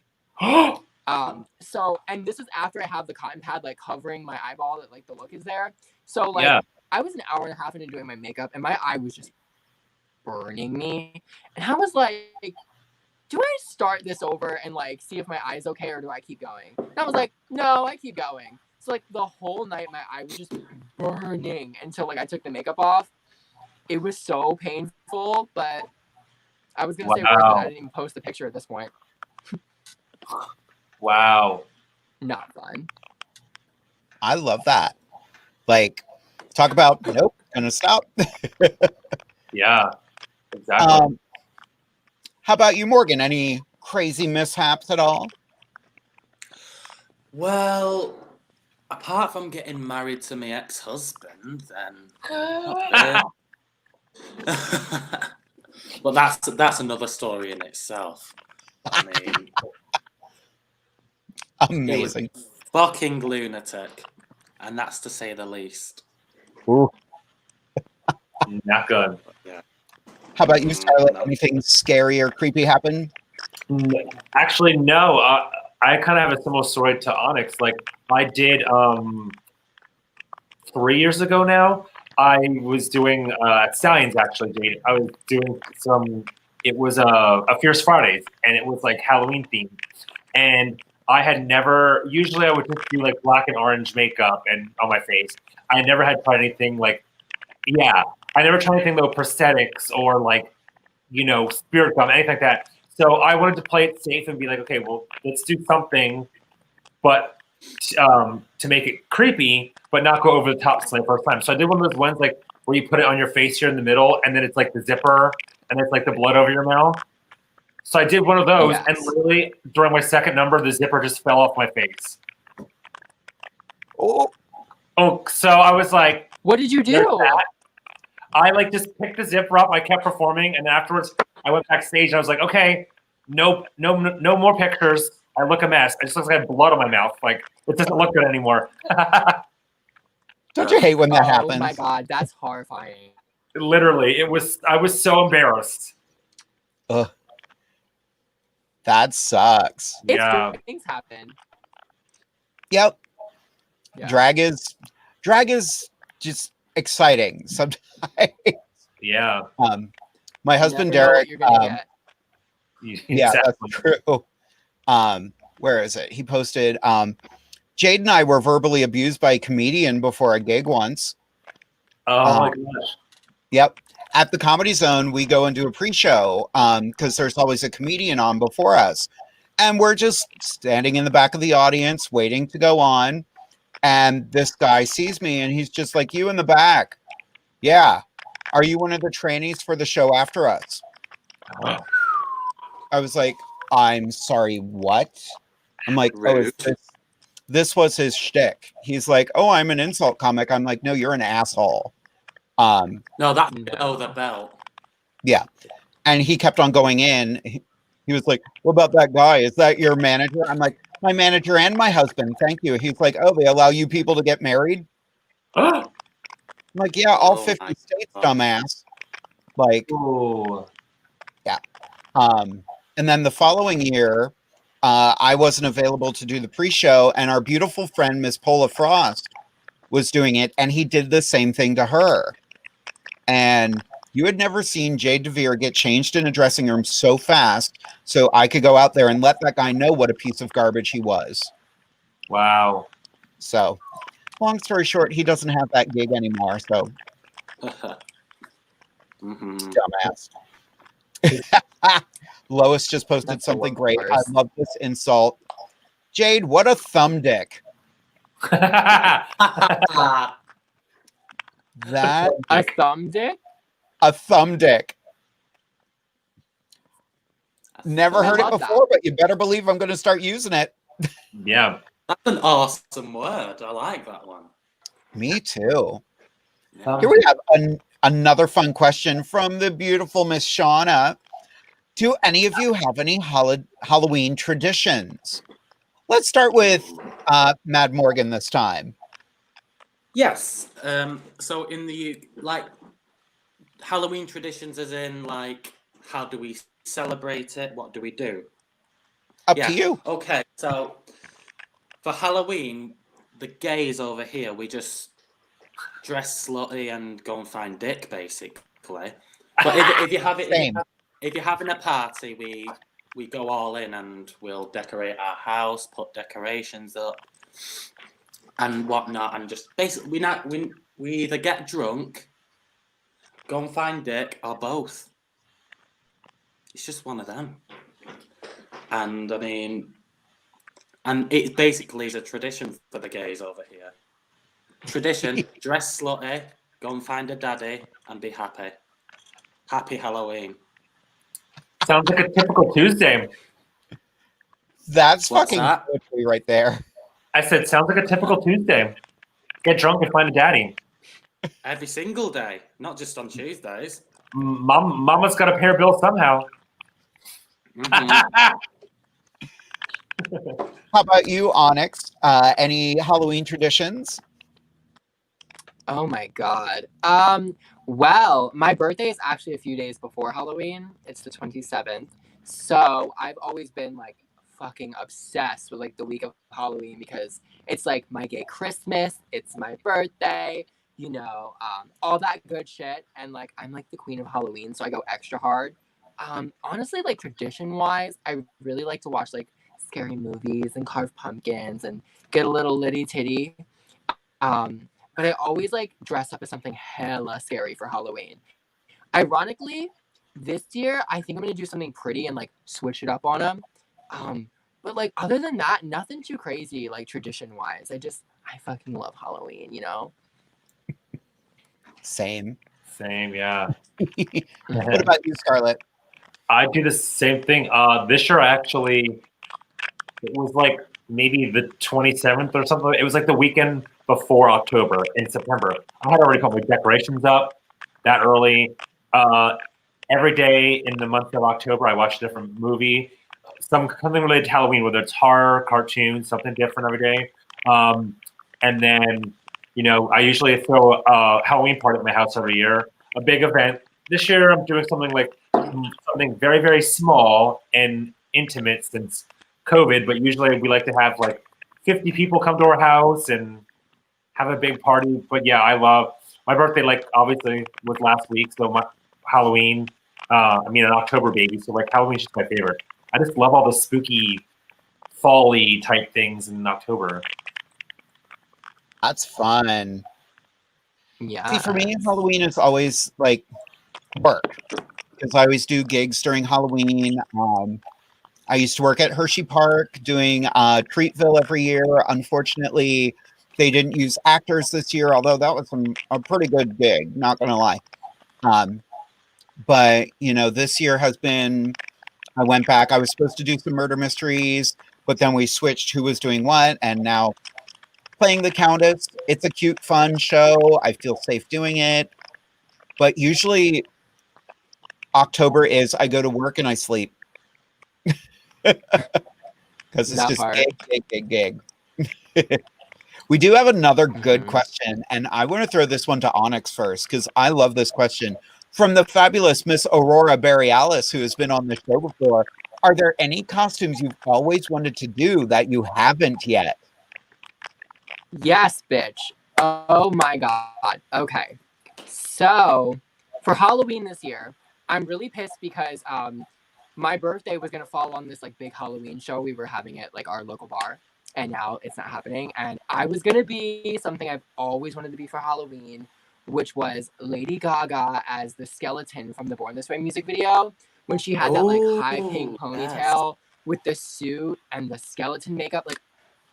So, and this is after I have the cotton pad like covering my eyeball that like the look is there. So like I was an hour and a half into doing my makeup and my eye was just burning me. And I was like, do I start this over and like see if my eye's okay or do I keep going? And I was like, no, I keep going. So like the whole night my eye was just burning until like I took the makeup off. It was so painful, but I was gonna say worth it. I didn't even post the picture at this point. Wow. Not fun. I love that. Like, talk about nope, gonna stop. Yeah, exactly. How about you, Morgan? Any crazy mishaps at all? Well, apart from getting married to my ex-husband, then well, that's another story in itself. I mean, amazing, fucking lunatic, and that's to say the least. Ooh. Not good. Yeah. How about you, Scarlett? Anything scary or creepy happen? Actually, no. I kind of have a similar story to Onyx. Like I did 3 years ago now. I was doing at Stallions actually. I was doing some it was a Fierce Fridays, and it was like Halloween themed. And I had never. Usually, I would just do like black and orange makeup and on my face. I never had tried anything like, yeah, I never tried anything though prosthetics or like, spirit gum, anything like that. So I wanted to play it safe and be like, okay, well, let's do something, but to make it creepy, but not go over the top for the first time. So I did one of those ones like where you put it on your face here in the middle, and then it's like the zipper, and it's like the blood over your mouth. So I did one of those, and literally during my second number, the zipper just fell off my face. Oh, so I was like, what did you do? I like just picked the zipper up. I kept performing, and afterwards, I went backstage. And I was like, okay, no more pictures. I look a mess. I just look like I have blood on my mouth. Like it doesn't look good anymore. Don't you hate when that happens? Oh my god, that's horrifying. Literally, I was so embarrassed. Ugh. That sucks. Yeah. Things happen. Yep. Yeah. Drag is just exciting sometimes. Yeah. My husband Derek. Yeah, that's true. Where is it? He posted. Jade and I were verbally abused by a comedian before a gig once. Oh my gosh. Yep. At the Comedy Zone, we go and do a pre-show because there's always a comedian on before us. And we're just standing in the back of the audience waiting to go on. And this guy sees me and he's just like, you in the back. Yeah. Are you one of the trainees for the show after us? I was like, I'm sorry, what? I'm like, this was his shtick. He's like, oh, I'm an insult comic. I'm like, no, you're an asshole. No, that's below the belt. Yeah. And he kept on going in. He was like, what about that guy? Is that your manager? I'm like, my manager and my husband. Thank you. He's like, oh, they allow you people to get married? I'm like, yeah, all 50 states, dumbass. Like, yeah. And then the following year, I wasn't available to do the pre-show, and our beautiful friend, Miss Paula Frost, was doing it, and he did the same thing to her. And you had never seen Jade DeVere get changed in a dressing room so fast, so I could go out there and let that guy know what a piece of garbage he was. Wow. So, long story short, he doesn't have that gig anymore, so. Dumbass. Lois just posted something great. I love this insult. Jade, what a thumb dick. That a thumb dick? A thumb dick. Never heard it before, but you better believe I'm going to start using it. Yeah. That's an awesome word. I like that one. Me too. Here we have another fun question from the beautiful Miss Shauna. Do any of you have any Halloween traditions? Let's start with Mad Morgan this time. Yes. So in the Halloween traditions, as in how do we celebrate it? What do we do? Up to you. Okay. So for Halloween, the gays over here, we just dress slutty and go and find dick, basically. But if you have it, if you're having a party, we go all in and we'll decorate our house, put decorations up, and whatnot, and just basically we either get drunk, go and find dick, or both. It's just one of them. And I mean, and it basically is a tradition for the gays over here. Tradition: dress slutty, go and find a daddy, and be happy. Happy Halloween. Sounds like a typical Tuesday. That's fucking poetry right there. I said, sounds like a typical Tuesday. Get drunk and find a daddy. Every single day, not just on Tuesdays. Mama's got to pay her bill somehow. How about you, Onyx? Any Halloween traditions? Oh my god. Well, my birthday is actually a few days before Halloween. It's the 27th. So I've always been fucking obsessed with the week of Halloween because it's my gay Christmas, it's my birthday, all that good shit. And I'm the queen of Halloween, so I go extra hard. Honestly, like tradition-wise, I really like to watch like scary movies and carve pumpkins and get a little litty titty. But I always like dress up as something hella scary for Halloween. Ironically, this year I think I'm gonna do something pretty and like switch it up on them. But like other than that, nothing too crazy like tradition-wise. I fucking love Halloween, you know? Same. Same, yeah. What about you, Scarlett? I do the same thing. This year, actually, it was like maybe the 27th or something. It was like the weekend before October in September. I had already put my decorations up that early. Every day in the month of October, I watch a different movie, something related to Halloween, whether it's horror, cartoon, something different every day. And then, I usually throw a Halloween party at my house every year, a big event. This year, I'm doing something very, very small and intimate since COVID, but usually we like to have like 50 people come to our house and have a big party. But yeah, I love my birthday, like obviously was last week. So my Halloween, an October baby. So like Halloween's just my favorite. I just love all the spooky, fall-y type things in October. That's fun. Yeah. See, for me, Halloween is always like work because I always do gigs during Halloween. I used to work at Hershey Park doing Treatville every year. Unfortunately, they didn't use actors this year, although that was a pretty good gig, not going to lie. But, this year has been, I went back. I was supposed to do some murder mysteries, but then we switched who was doing what, and now playing the Countess. It's a cute, fun show. I feel safe doing it. But usually October is I go to work and I sleep. Because it's just gig. We do have another good question, and I want to throw this one to Onyx first because I love this question from the fabulous Miss Aurora Borealis, who has been on the show before. Are there any costumes you've always wanted to do that you haven't yet? Yes, bitch. Oh my god. Okay. So, for Halloween this year, I'm really pissed because my birthday was gonna fall on this like big Halloween show we were having at like our local bar, and now it's not happening. And I was gonna be something I've always wanted to be for Halloween, which was Lady Gaga as the skeleton from the Born This Way music video when she had that like high pink ponytail with the suit and the skeleton makeup. Like,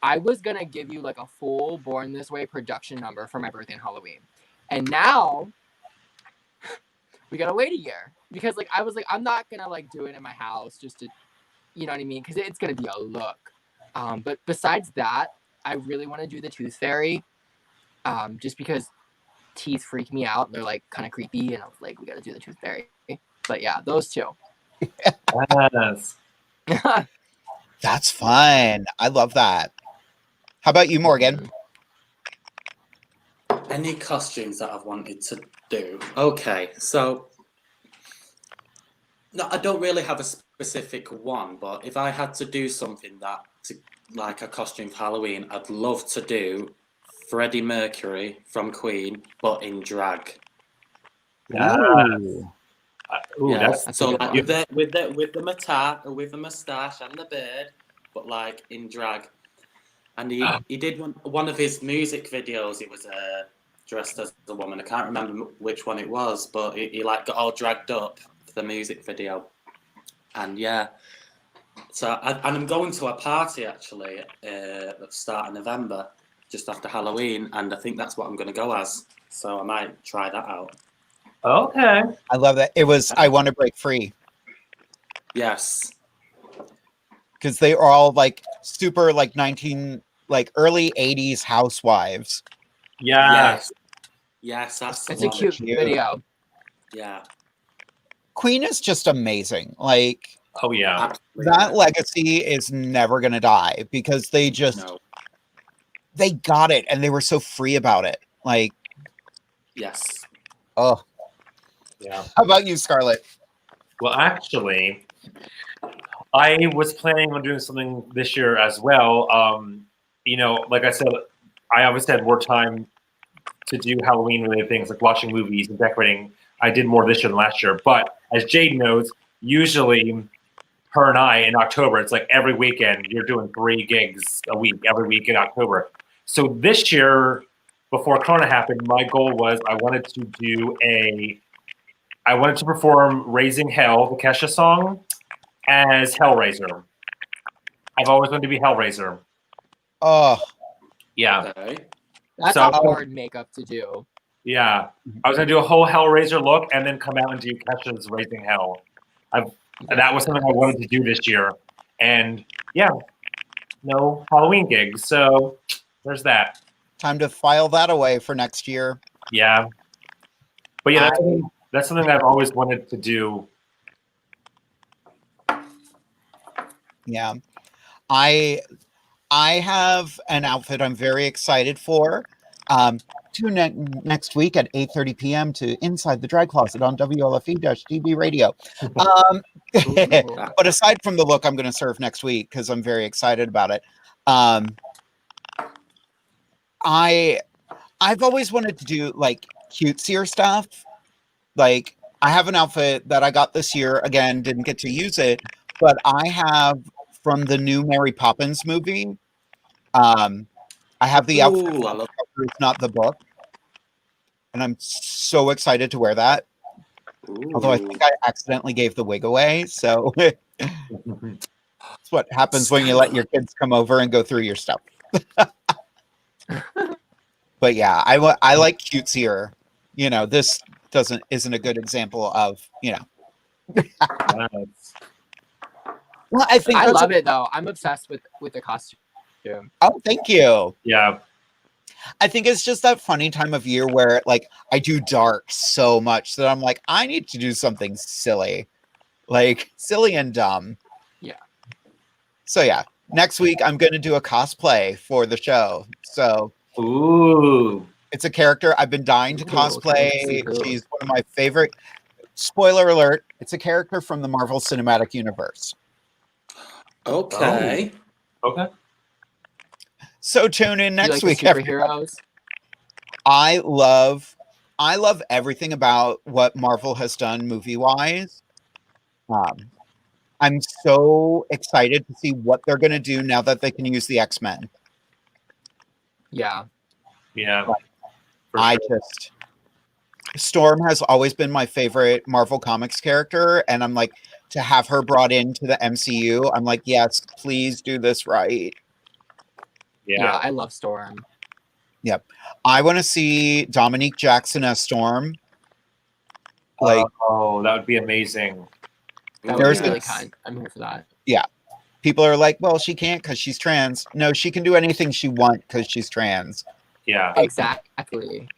I was gonna give you like a full Born This Way production number for my birthday and Halloween, and now we gotta wait a year because like I was like I'm not gonna like do it in my house just to, you know what I mean? Because it's gonna be a look. But besides that, I really want to do the Tooth Fairy, just because teeth freak me out. They're like kind of creepy, and I was like, we gotta do the Tooth Fairy. But yeah, those two. Yes. That's fun. I love that. How about you, Morgan? Any costumes that I've wanted to do? Okay, so no, I don't really have a specific one, but if I had to do something like a costume for Halloween, I'd love to do Freddie Mercury from Queen, but in drag. Yeah. Yes. So like with the mustache and the beard, but like in drag. And he did one of his music videos. He was dressed as a woman. I can't remember which one it was, but he like got all dragged up for the music video. And yeah, so I'm going to a party actually at the start of November, just after Halloween, and I think that's what I'm going to go as. So I might try that out. Okay. I love that. It was I Want to Break Free. Yes. Because they are all like super like early 80s housewives. Yes. Yes, that's it's a cute video. Yeah. Queen is just amazing. Like, oh yeah, that legacy is never gonna die because they they got it and they were so free about it. Like, yes. Oh. Yeah. How about you, Scarlett? Well, actually, I was planning on doing something this year as well. Like I said, I obviously had more time to do Halloween-related things like watching movies and decorating. I did more this year than last year. But as Jade knows, usually her and I in October, it's like every weekend you're doing 3 gigs a week, every week in October. So this year, before Corona happened, my goal was I wanted to perform Raising Hell, the Kesha song, as Hellraiser. I've always wanted to be Hellraiser. Oh, Yeah. Okay. That's So- a hard makeup to do. Yeah. I was going to do a whole Hellraiser look and then come out and do Kesha's Raising Hell. That was something I wanted to do this year. And yeah, no Halloween gigs. So there's that. time to file that away for next year. Yeah. But yeah, that's something I've always wanted to do. Yeah. I have an outfit I'm very excited for. Tune in next week at 8:30 p.m. to Inside the Drag Closet on WLFE-DB Radio. But aside from the look I'm going to serve next week, because I'm very excited about it, I've always wanted to do like cutesier stuff. Like I have an outfit that I got this year. Again, didn't get to use it, but I have from the new Mary Poppins movie. I have the outfit. Ooh, I love It's not the book, and I'm so excited to wear that. Although I think I accidentally gave the wig away, so that's what happens when you let your kids come over and go through your stuff. But yeah, I like cutesier. You know, this isn't a good example of, you know. Well, I think I that's love it though. I'm obsessed with the costume. Oh, thank you. Yeah. I think it's just that funny time of year where like I do dark so much that I'm like, I need to do something silly. Like silly and dumb. Yeah. So yeah, next week I'm going to do a cosplay for the show. So Ooh. it's a character I've been dying to Ooh, cosplay. okay, cool. She's one of my favorite. Spoiler alert, it's a character from the Marvel Cinematic Universe. Okay. Okay. So tune in Do you next like week. the superheroes. I love everything about what Marvel has done movie-wise. I'm so excited to see what they're going to do now that they can use the X-Men. Yeah. Yeah. Storm has always been my favorite Marvel Comics character, and I'm like, to have her brought into the MCU, I'm like, yes, please do this right. Yeah, I love Storm. Yep. I want to see Dominique Jackson as Storm. Like, oh, that would be amazing. That There's would be really this- kind. I'm here for that. people are like, well, she can't because she's trans. No, she can do anything she wants because she's trans. Yeah. Exactly.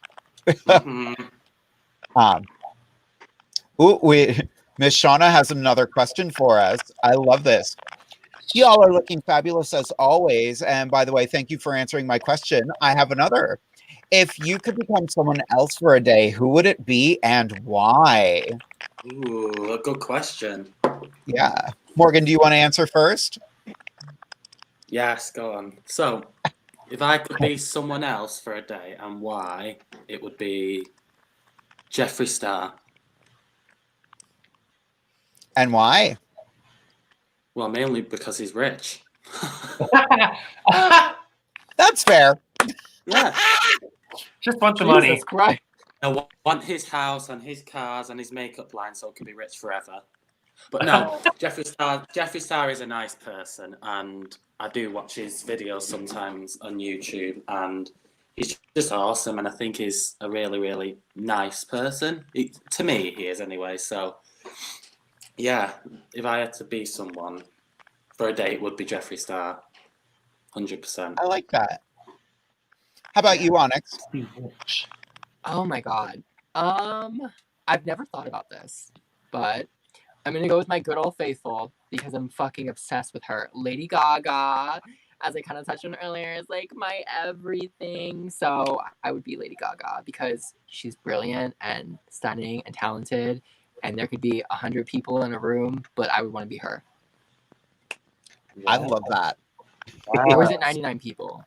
Mhm. Miss Shauna has another question for us. I love this. Y'all are looking fabulous as always. And by the way, thank you for answering my question. I have another. If you could become someone else for a day, who would it be and why? Ooh, a good question. Yeah. Morgan, do you want to answer first? Yes, go on. So, if I could be someone else for a day and why, it would be Jeffree Star. And why? Well, mainly because he's rich. That's fair. Yeah. Just want the money. Jesus Christ. I want his house and his cars and his makeup line so he can be rich forever. But no, Jeffree Star is a nice person, and I do watch his videos sometimes on YouTube, and he's just awesome, and I think he's a really, really nice person. To me, he is anyway. So, yeah, if I had to be someone for a day, it would be Jeffree Star, 100%. I like that. How about you, Onyx? Oh my god. I've never thought about this, but I'm gonna go with my good old faithful because I'm fucking obsessed with her. Lady Gaga, as I kind of touched on earlier, is like my everything. So I would be Lady Gaga because she's brilliant and stunning and talented, and there could be 100 people in a room, but I would want to be her. I love that. Or is it 99 people?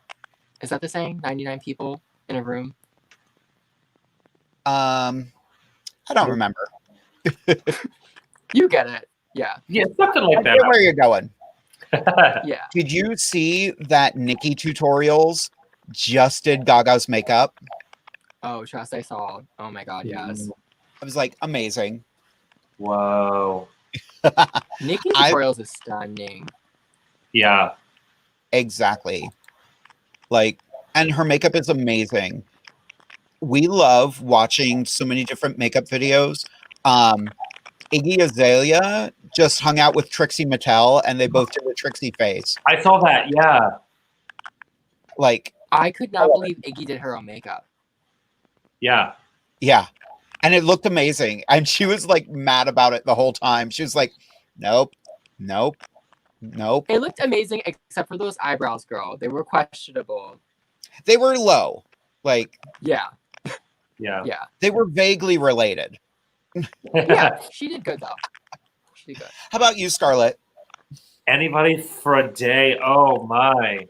Is that the saying? 99 people in a room? I don't remember. You get it. Yeah. Yeah, something like I get where you're going. that. Yeah. Did you see that Nikki Tutorials just did Gaga's makeup? Oh, trust, I saw. Oh my god, yes. I was like, amazing. Whoa. Nikki I- Tutorials is stunning. Yeah. Exactly. Like, and her makeup is amazing. We love watching so many different makeup videos. Iggy Azalea just hung out with Trixie Mattel, and they both did a Trixie face. I saw that. Yeah. Like, I could not believe Iggy did her own makeup. Yeah. yeah. And it looked amazing. And she was like mad about it the whole time. She was like, nope, nope, nope. It looked amazing except for those eyebrows, girl. They were questionable. They were low. Like, Yeah. Yeah. Yeah. they were vaguely related. Yeah. She did good though. She did good. How about you, Scarlett? Anybody for a day? Oh my.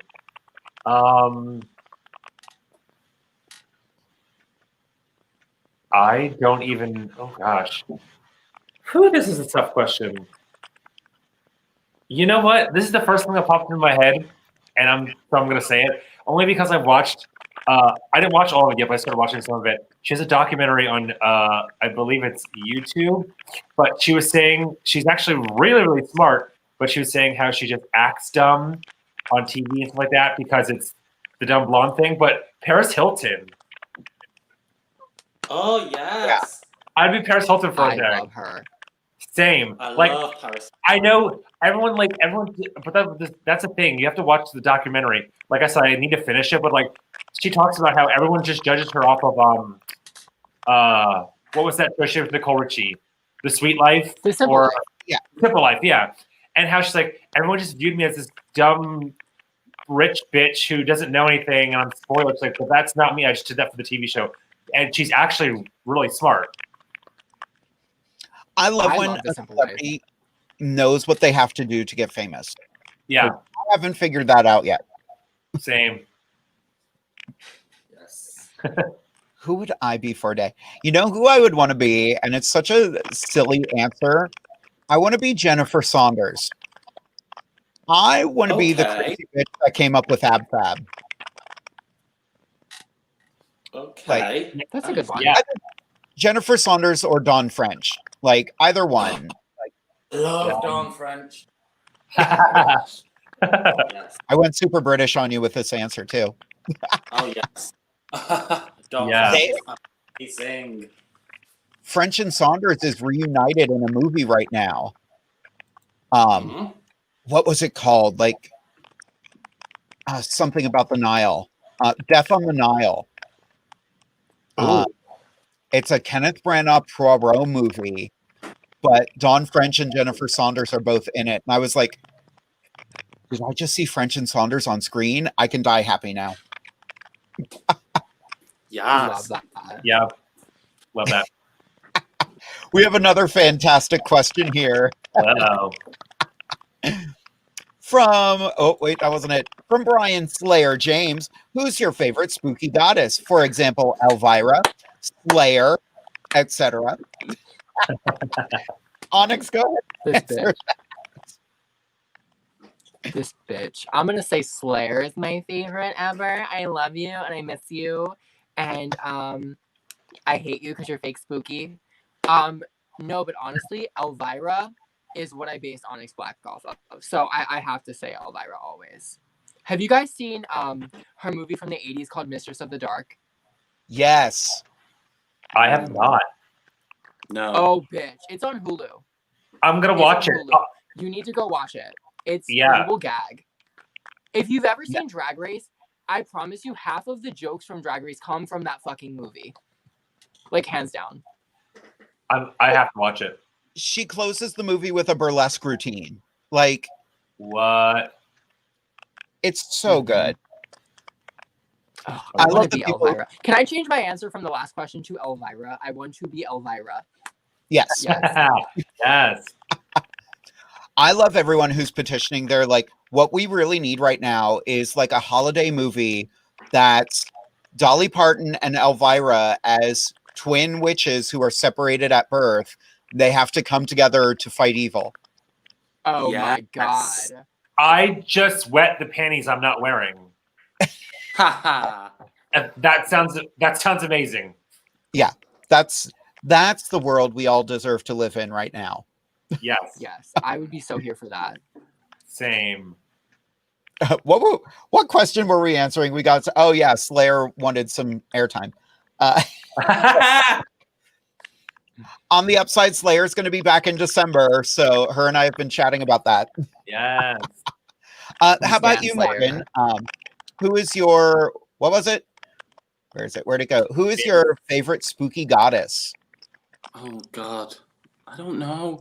I don't even. Oh gosh. Whew, this is a tough question. You know what? This is the first thing that popped into my head, and I'm gonna say it only because I watched. I didn't watch all of it yet, but I started watching some of it. She has a documentary on, I believe it's YouTube, but she was saying she's actually really, really smart. But she was saying how she just acts dumb on TV and stuff like that because it's the dumb blonde thing. But Paris Hilton, Oh yes. I'd be Paris Hilton for a I day. love her. Same. I Like love Paris. I know everyone, but that's the thing. You have to watch the documentary. Like I said, I need to finish it, but like she talks about how everyone just judges her off of what was that show she with Nicole Richie, The Sweet Life, The Simple Life. Yeah, Simple Life, yeah. And how she's like, everyone just viewed me as this dumb rich bitch who doesn't know anything, and I'm spoiled. She's like, but that's not me. I just did that for the TV show, and she's actually really smart. I love when love a The Simple Life. celebrity knows what they have to do to get famous. Yeah, I haven't figured that out yet. same. Yes. Who would I be for a day? You know who I would want to be, and it's such a silly answer. I want to be Jennifer Saunders. I want to be the Okay. crazy bitch that came up with AbFab. Okay. That's a good one. Yeah. Jennifer Saunders or Dawn French. Like, either one. Love Dawn French. Yes. Yes. I went super British on you with this answer, too. Oh yes. Dawn Yeah. French is amazing. French and Saunders is reunited in a movie right now. Mhm. What was it called? Like, something about the Nile. Death on the Nile. It's a Kenneth Branagh Poirot movie, but Dawn French and Jennifer Saunders are both in it. And I was like, did I just see French and Saunders on screen? I can die happy now. Love Yes. that. Yeah, love that. We have another fantastic question here Oh, from, oh, wait, that wasn't it. From Brian Slayer James. Who's your favorite spooky goddess? For example, Elvira, Slayer, etc. Onyx, go ahead. This bitch. This bitch. I'm gonna say Slayer is my favorite ever. I love you and I miss you. And I hate you because you're fake spooky. No, but honestly, Elvira is what I based Onyx Black off of. So I have to say Elvira always. Have you guys seen her movie from the 80s called Mistress of the Dark? Yes. I have not. No. Oh, bitch. It's on Hulu. I'm gonna It's watch on it. Hulu. You need to go watch it. It's Yeah. you will gag. If you've ever seen Drag Race, I promise you half of the jokes from Drag Race come from that fucking movie. Like, hands down. I have to watch it. She closes the movie with a burlesque routine. Like, What? it's so good. Oh, I I love want the to be people- Elvira. Can I change my answer from the last question to Elvira? I want to be Elvira. Yes. Yes. Yes. I love everyone who's petitioning. They're like, what we really need right now is like a holiday movie that's Dolly Parton and Elvira as twin witches who are separated at birth. They have to come together to fight evil. Oh my Yes. god. I just wet the panties I'm not wearing. Haha. That sounds amazing. That's the world we all deserve to live in right now. Yes. Yes, I would be so here for that. Same. What question were we answering? We got oh yeah, Slayer wanted some airtime. On the upside, Slayer's going to be back in December, so her and I have been chatting about that. Yes. How about Stan you, Slayer. Morgan? Who is your what was it? Where is it? Where'd it go? Who is your favorite spooky goddess? Oh God, I don't know.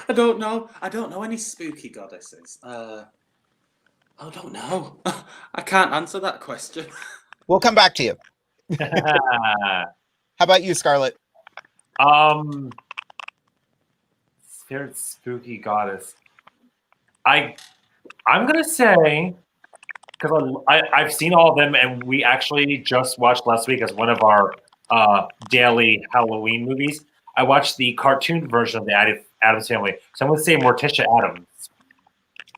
I don't know. I don't know any spooky goddesses. I don't know. I can't answer that question. We'll come back to you. How about you, Scarlett? Favorite spooky goddess. I'm gonna say, because I've seen all of them, and we actually just watched last week as one of our daily Halloween movies. I watched the cartoon version of the Addams Family, so I'm gonna say Morticia Addams.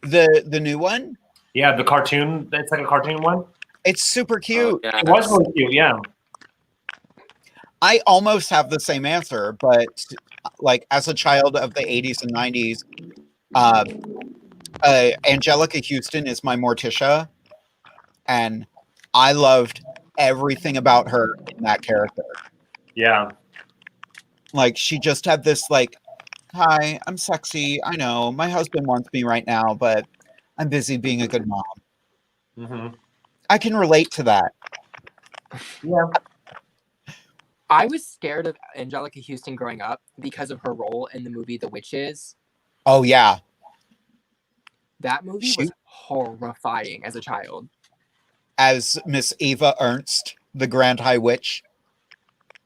The new one? Yeah, the cartoon. It's like a cartoon one. It's super cute. Oh, It was really cute. Yeah. I almost have the same answer, but like as a child of the 80s and 90s, Angelica Houston is my Morticia, and I loved everything about her in that character. Yeah. Like she just had this like, hi, I'm sexy. I know my husband wants me right now, but I'm busy being a good mom. Mm-hmm. I can relate to that. Yeah. I was scared of Angelica Houston growing up because of her role in the movie The Witches. Oh yeah, That movie was horrifying as a child. as Miss Eva Ernst, the Grand High Witch,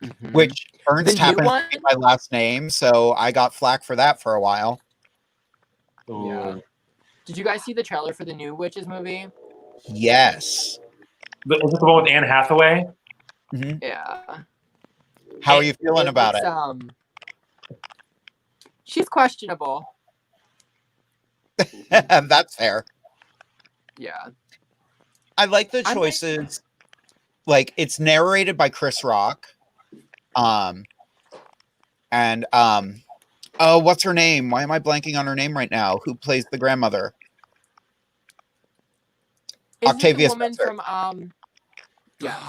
Mhm. which Ernst The new happens one? to be my last name, so I got flack for that for a while. Yeah. Did you guys see the trailer for the new Witches movie? Yes. Is it the one with Anne Hathaway? Mhm. Yeah. How are you feeling about looks, it? She's questionable. That's fair. Yeah. I like the choices. Like it's narrated by Chris Rock. And oh, what's her name? Why am I blanking on her name right now? Who plays the grandmother? Isn't Octavia the woman Spencer. from yeah.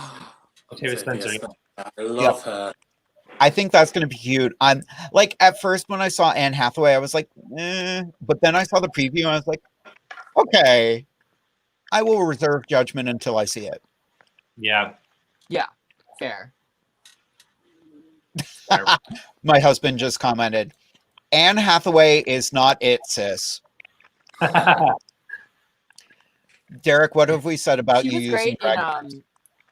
Octavia Spencer. I love her. I think that's going to be cute. I'm like at first when I saw Anne Hathaway, I was like, but then I saw the preview and I was like, okay, I will reserve judgment until I see it. Yeah. Yeah. Fair. My husband just commented, Anne Hathaway is not it, sis. Derek, what have we said about She you was using great drag? in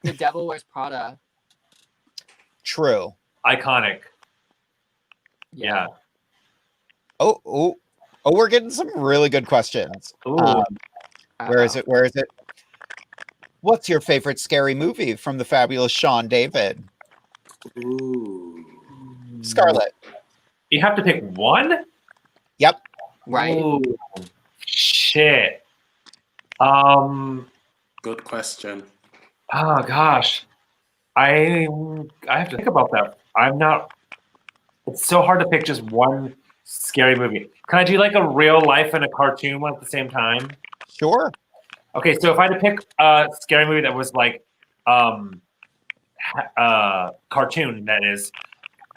The Devil Wears Prada. True. Iconic. Yeah. Oh, we're getting some really good questions. Ooh. Where is it? Where is it? What's your favorite scary movie from the fabulous Sean David? Ooh. Scarlett. You have to pick one? Yep. Right. Ooh. Shit. Good question. Oh gosh. I have to think about that. I'm not. It's so hard to pick just one scary movie. Can I do like a real life and a cartoon one at the same time? Sure. Okay, so if I had to pick a scary movie that was like cartoon, that is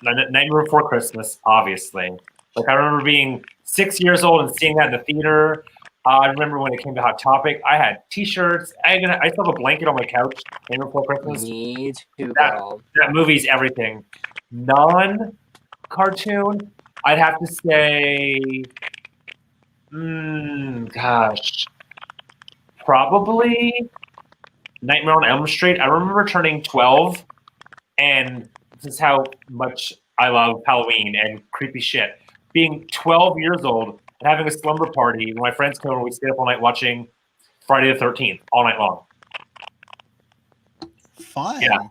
Nightmare Before Christmas, obviously. Like I remember being 6 years old and seeing that in the theater. I remember when it came to Hot Topic, I had T-shirts. I still have a blanket on my couch. Nightmare Before Christmas. Me too, girl. That movie's everything. Non-cartoon, I'd have to say, gosh, probably Nightmare on Elm Street. I remember turning 12, and this is how much I love Halloween and creepy shit. Being 12 years old and having a slumber party when my friends come over, we stayed up all night watching Friday the 13th all night long. Fun. Yeah.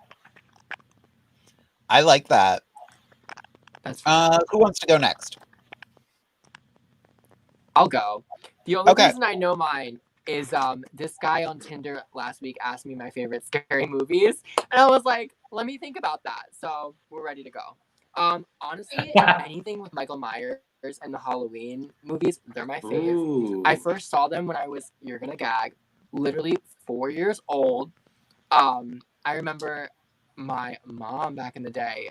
I like that. That's fun. Who wants to go next? I'll go. The only Okay. reason I know mine is this guy on Tinder last week asked me my favorite scary movies, and I was like, let me think about that. So we're ready to go. Honestly, anything with Michael Myers and the Halloween movies, they're my fave. Ooh. I first saw them when I was, you're gonna gag, literally 4 years old. I remember my mom back in the day.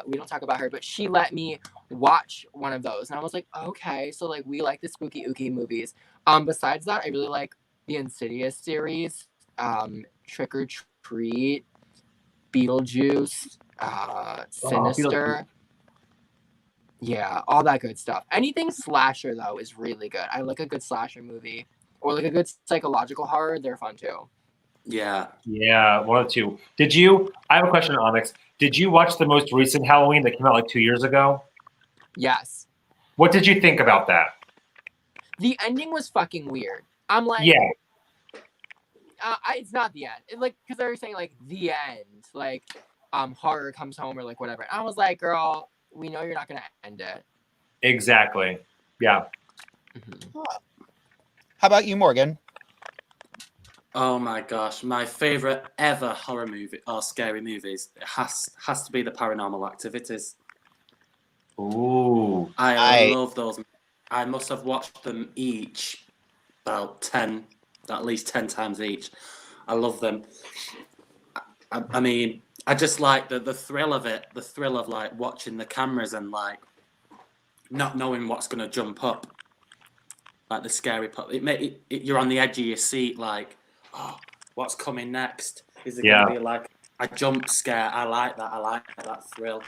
We don't talk about her, but she let me watch one of those, and I was like, okay, so like we like the spooky ooky movies. Besides that, I really like the Insidious series, Trick or Treat, Beetlejuice, Sinister. Yeah, all that good stuff. Anything slasher though is really good. I like a good slasher movie, or like a good psychological horror. They're fun too. Yeah. Yeah, one or two. I have a question on Onyx. Did you watch the most recent Halloween that came out like 2 years ago? Yes. What did you think about that? The ending was fucking weird. I'm like, Yeah. It's not the end. Like, because they were saying like the end, like horror comes home or like whatever. And I was like, girl, we know you're not gonna end it. Exactly. Yeah. Mm-hmm. How about you, Morgan? Oh my gosh, my favorite ever horror movie or scary movies has to be the Paranormal Activities. Ooh. I love those. I must have watched them each about at least 10 times each. I love them. I mean, I just like the thrill of it, the thrill of like watching the cameras and like not knowing what's gonna jump up, like the scary part. You're on the edge of your seat, like, oh, what's coming next? Is it gonna be like a jump scare? I like that. I like that thrill.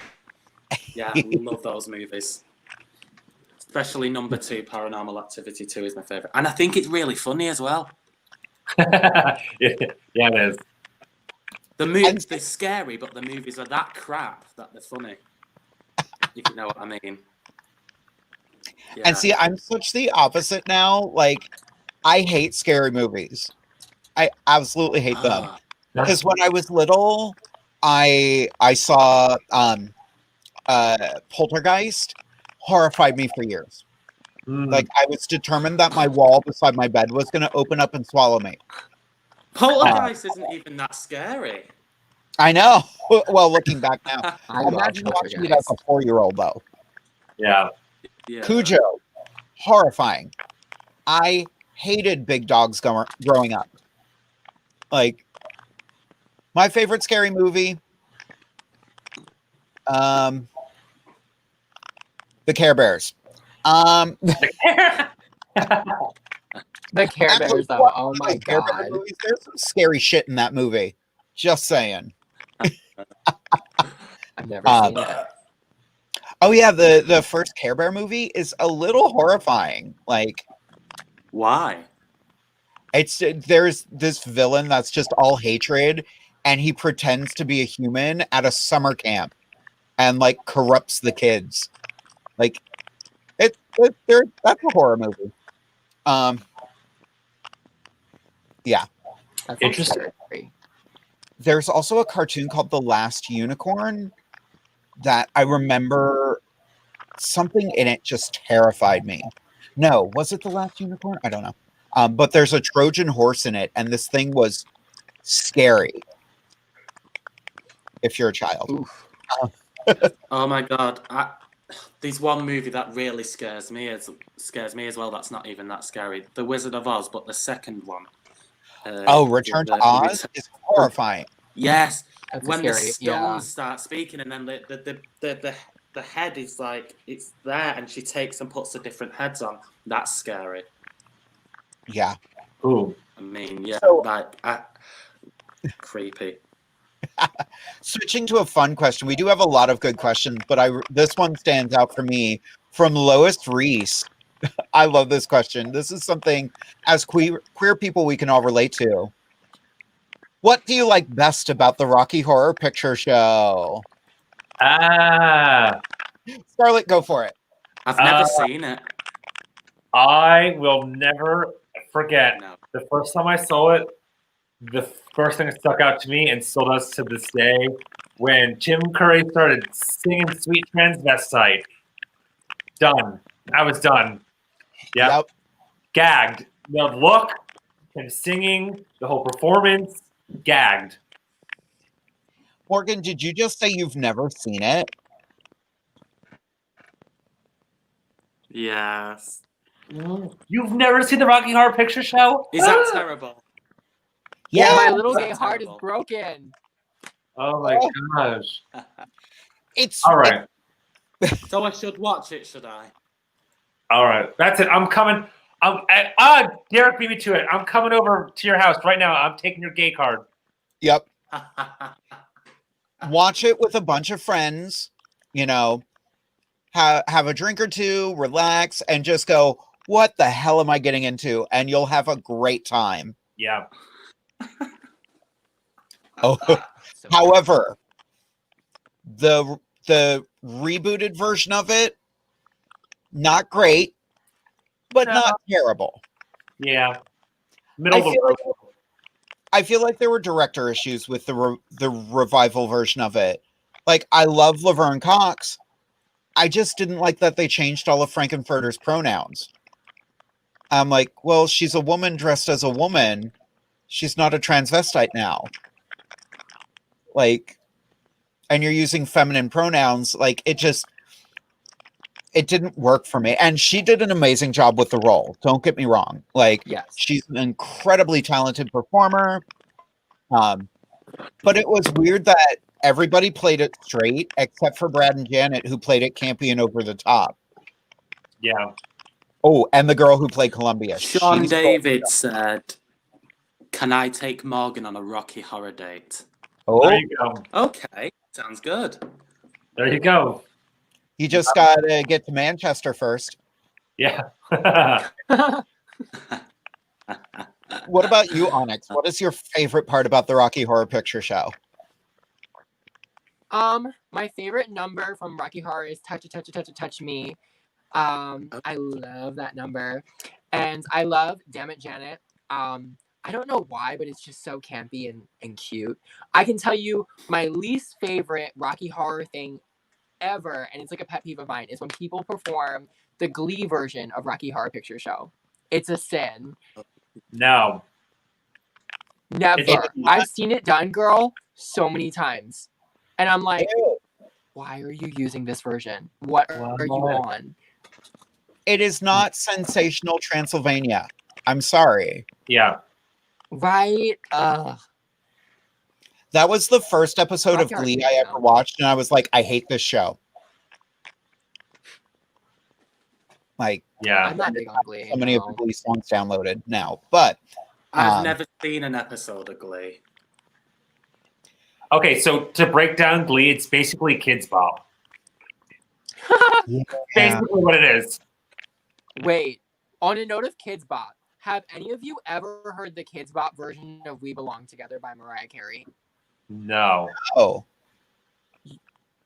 Yeah, I love those movies. Especially number 2, Paranormal Activity 2 is my favorite, and I think it's really funny as well. Yeah, it is. The movies, they're scary, but the movies are that crap that they're funny. If you know what I mean. Yeah. And see, I'm such the opposite now. Like, I hate scary movies. I absolutely hate them. Because when I was little, I saw Poltergeist. Horrified me for years. Like, I was determined that my wall beside my bed was going to open up and swallow me. Poltergeist isn't even that scary. I know. Well, looking back now, I I'm imagine watching it as a 4-year-old though. Yeah. Cujo, horrifying. I hated big dogs growing up. Like, my favorite scary movie, the Care Bears. The Care Bears, though. Oh my Care Bear god. movies, there's some scary shit in that movie. Just saying. I've never seen it. Oh yeah, the first Care Bear movie is a little horrifying. Like, why? There's this villain that's just all hatred, and he pretends to be a human at a summer camp, and like corrupts the kids. Like, that's a horror movie. Yeah. That's interesting. scary. There's also a cartoon called The Last Unicorn that I remember something in it just terrified me. No, was it The Last Unicorn? I don't know. But there's a Trojan horse in it, and this thing was scary if you're a child. Oh my god. There's one movie that really scares me as well. That's not even that scary. The Wizard of Oz, but the second one. Return to Oz is horrifying. Yes, That's when scary. the stones start speaking, and then the head is like it's there, and she takes and puts the different heads on. That's scary. Yeah. Ooh. I mean, yeah, So- creepy. Switching to a fun question, we do have a lot of good questions, but this one stands out for me from Lois Reese. I love this question. This is something as queer people we can all relate to. What do you like best about the Rocky Horror Picture Show? Scarlett, go for it. I've never seen it. I will never forget No. the first time I saw it. The first thing that stuck out to me, and still does to this day, when Tim Curry started singing "Sweet Transvestite." Done. I was done. Yeah. Yep. Gagged. The look, him singing, the whole performance, gagged. Morgan, did you just say you've never seen it? Yes. You've never seen the Rocky Horror Picture Show? Is that terrible? Yeah. My little Is that gay heart is terrible? broken. Oh my gosh. It's All right. So I should watch it, should I? All right. That's it. I'm coming. Derek beat me to it. I'm coming over to your house right now. I'm taking your gay card. Yep. Watch it with a bunch of friends, you know, have a drink or two, relax, and just go, what the hell am I getting into? And you'll have a great time. Yeah. Oh, So however, the rebooted version of it, not great, but not terrible. Yeah. Middle of the feel road. I feel like there were director issues with the revival version of it. Like, I love Laverne Cox. I just didn't like that they changed all of Frankenfurter's pronouns. I'm like, well, she's a woman dressed as a woman. She's not a transvestite now. Like, and you're using feminine pronouns. Like, it didn't work for me. And she did an amazing job with the role. Don't get me wrong. Like, yes. she's an incredibly talented performer. But it was weird that everybody played it straight except for Brad and Janet, who played it campy and over the top. Yeah. Oh, and the girl who played Columbia. Sean She's David said, "Can I take Morgan on a Rocky Horror date?" Oh, There you go. Okay, sounds good. There you go. you just got to get to Manchester first. Yeah. What about you, Onyx? What is your favorite part about the Rocky Horror Picture Show? My favorite number from Rocky Horror is Touch It, Touch It, Touch It, Touch Me. I love that number. And I love Damn It, Janet. I don't know why, but it's just so campy and cute. I can tell you my least favorite Rocky Horror thing ever, and it's like a pet peeve of mine, is when people perform the Glee version of Rocky Horror Picture Show. It's a sin. No. Never. It's- I've seen it done, girl, so many times. And I'm like, Ew. why are you using this version? What are you on? It is not sensational Transylvania. I'm sorry. Yeah. Right? That was the first episode of Rocky Horror Glee Picture I ever Show. watched, and I was like, I hate this show. Like, Yeah. I'm not big on Glee. so many of no. the Glee songs downloaded now. But I've never seen an episode of Glee. Okay, so to break down Glee, it's basically Kids Bop. Basically what it is. Wait, on a note of Kids Bop, have any of you ever heard the Kids Bop version of We Belong Together by Mariah Carey? No. oh,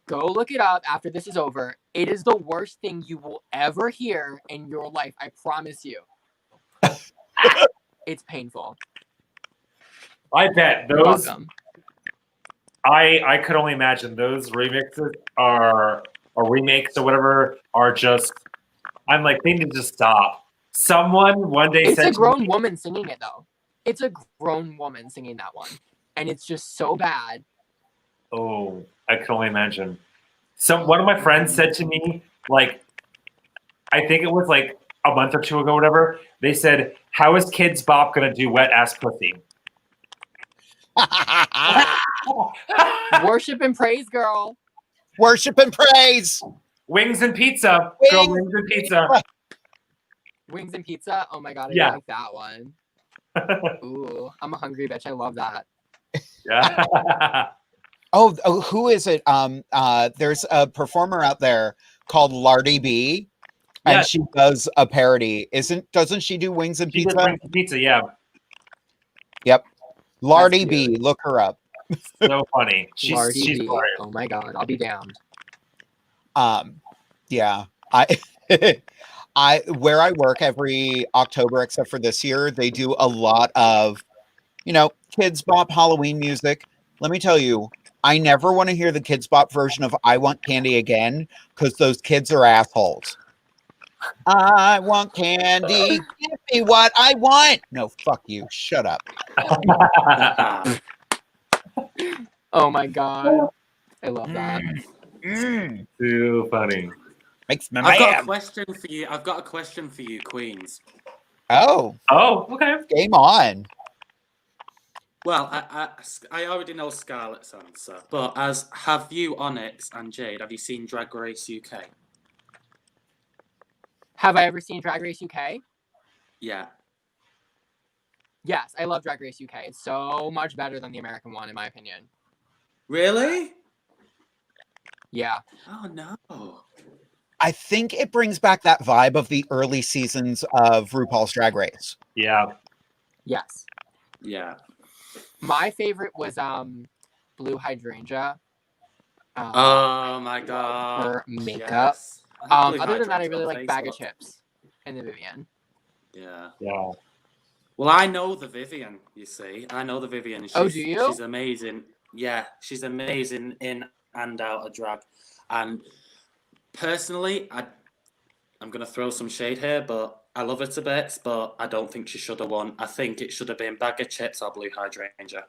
Go look it up after this is over. It is the worst thing you will ever hear in your life. I promise you. It's painful. I bet You're those welcome. I could only imagine those remixes or remakes or whatever are just I'm like they need to stop. Someone one day It's said a to grown me- woman singing it, though. It's a grown woman singing that one. And it's just so bad. Oh, I can only imagine. One of my friends said to me, like, I think it was like a month or two ago, whatever. They said, "How is Kids Bop gonna do Wet Ass Pussy?" Worship and praise, girl. worship and praise. Wings and pizza, girl. Wings and pizza. Wings and pizza. Oh my god, I Yeah. like that one. Ooh, I'm a hungry bitch. I love that. Yeah. Oh, who is it? There's a performer out there called Lardy B, and Yeah. she does a parody. Doesn't she do Wings and She does Pizza? Wings and pizza. Yeah, Yep. Lardy That's B, cute. look her up. so funny. She's Lardy B. hilarious. Oh my god, I'll be down. Yeah. I where I work every October, except for this year, they do a lot of, Kids Bop Halloween music. Let me tell you, I never want to hear the Kids Bop version of I Want Candy Again because those kids are assholes. I want candy. Give me what I want. No, fuck you. Shut up. Oh my god. I love that. Too funny. Makes me I've got a mad. question for you. I've got a question for you, Queens. Oh, Oh, okay. game on. Well, I already know Scarlett's answer, but have you, Onyx and Jade, have you seen Drag Race UK? Have I ever seen Drag Race UK? Yeah. Yes, I love Drag Race UK. It's so much better than the American one, in my opinion. Really? Yeah. Oh no. I think it brings back that vibe of the early seasons of RuPaul's Drag Race. Yeah. Yes. Yeah. My favorite was Blue Hydrangea. Oh my god. Her makeup. Yes. Other than that, I really like Bag of Chips and the Vivian. Yeah. Yeah. Well, I know the Vivian, you see. I know the Vivian. Oh, do you? She's amazing. Yeah, she's amazing in and out of drag. And personally, I'm going to throw some shade here, but I love her to bits, but I don't think she should have won. I think it should have been Bag of Chips or Blue Hydrangea.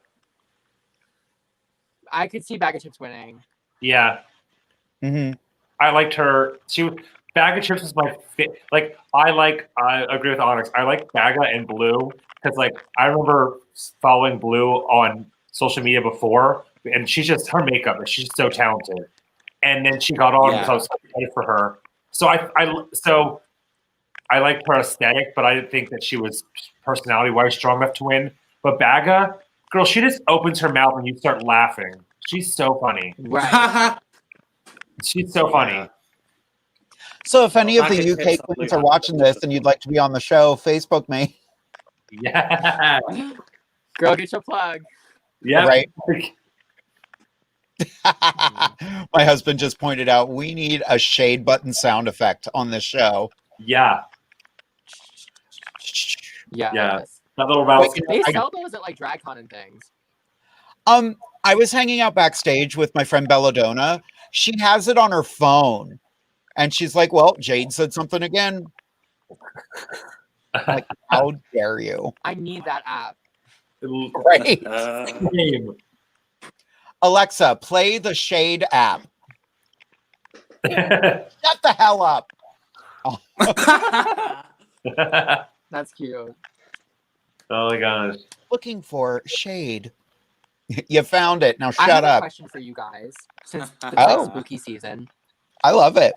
I could see Bag of Chips winning. Yeah. Mm-hmm. I liked her. Bag of Chips was my like. I agree with Onyx. I like Baga and Blue because like I remember following Blue on social media before, and her makeup. She's so talented. And then she got on, so I was so excited for her. So I liked her aesthetic, but I didn't think that she was personality-wise strong enough to win. But Baga, girl, she just opens her mouth and you start laughing. She's so funny. Right. She's so funny. So if any of the UK queens are watching this and you'd like to be on the show, Facebook me. Yeah. Girl, get your plug. Yeah. Right. My husband just pointed out we need a shade button sound effect on this show. Yeah. Yeah. Yeah. That little rattle. They sell those at like DragCon and things. I was hanging out backstage with my friend Belladonna. She has it on her phone. And she's like, well, Jade said something again. Like, how dare you? I need that app. Right. Alexa, play the Shade app. Shut the hell up. That's cute. Oh my gosh. Looking for Shade. You found it. Now I shut have a up. question for you guys. Since it's Oh. like spooky season. I love it.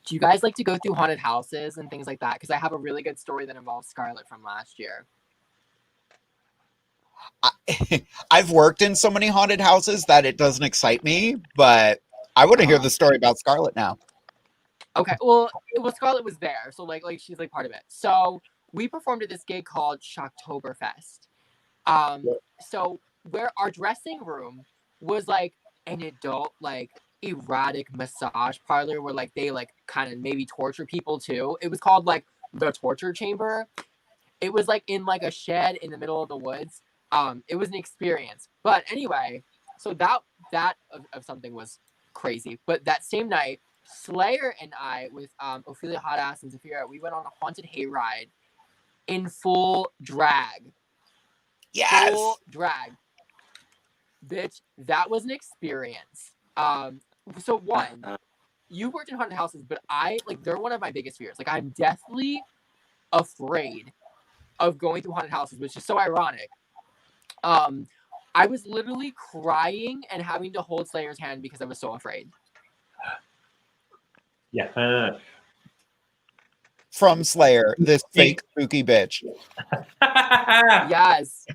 Do you guys like to go through haunted houses and things like that? Because I have a really good story that involves Scarlet from last year. I've worked in so many haunted houses that it doesn't excite me, but I want to hear the story about Scarlet now. Okay, well, Scarlet was there, so like she's like part of it. So we performed at this gig called Shocktoberfest. So where our dressing room was like an adult like erotic massage parlor where like they like kind of maybe torture people too. It was called like the torture chamber. It was like in like a shed in the middle of the woods. It was an experience. But anyway, so that of something was crazy. But that same night, Slayer and I with Ophelia Hotass and Zafira, we went on a haunted hayride in full drag. Yes. Full drag. Bitch, that was an experience. So one, you worked in haunted houses, but they're one of my biggest fears. Like, I'm deathly afraid of going through haunted houses, which is so ironic. I was literally crying and having to hold Slayer's hand because I was so afraid. Yeah. From Slayer, this fake spooky bitch. Yes.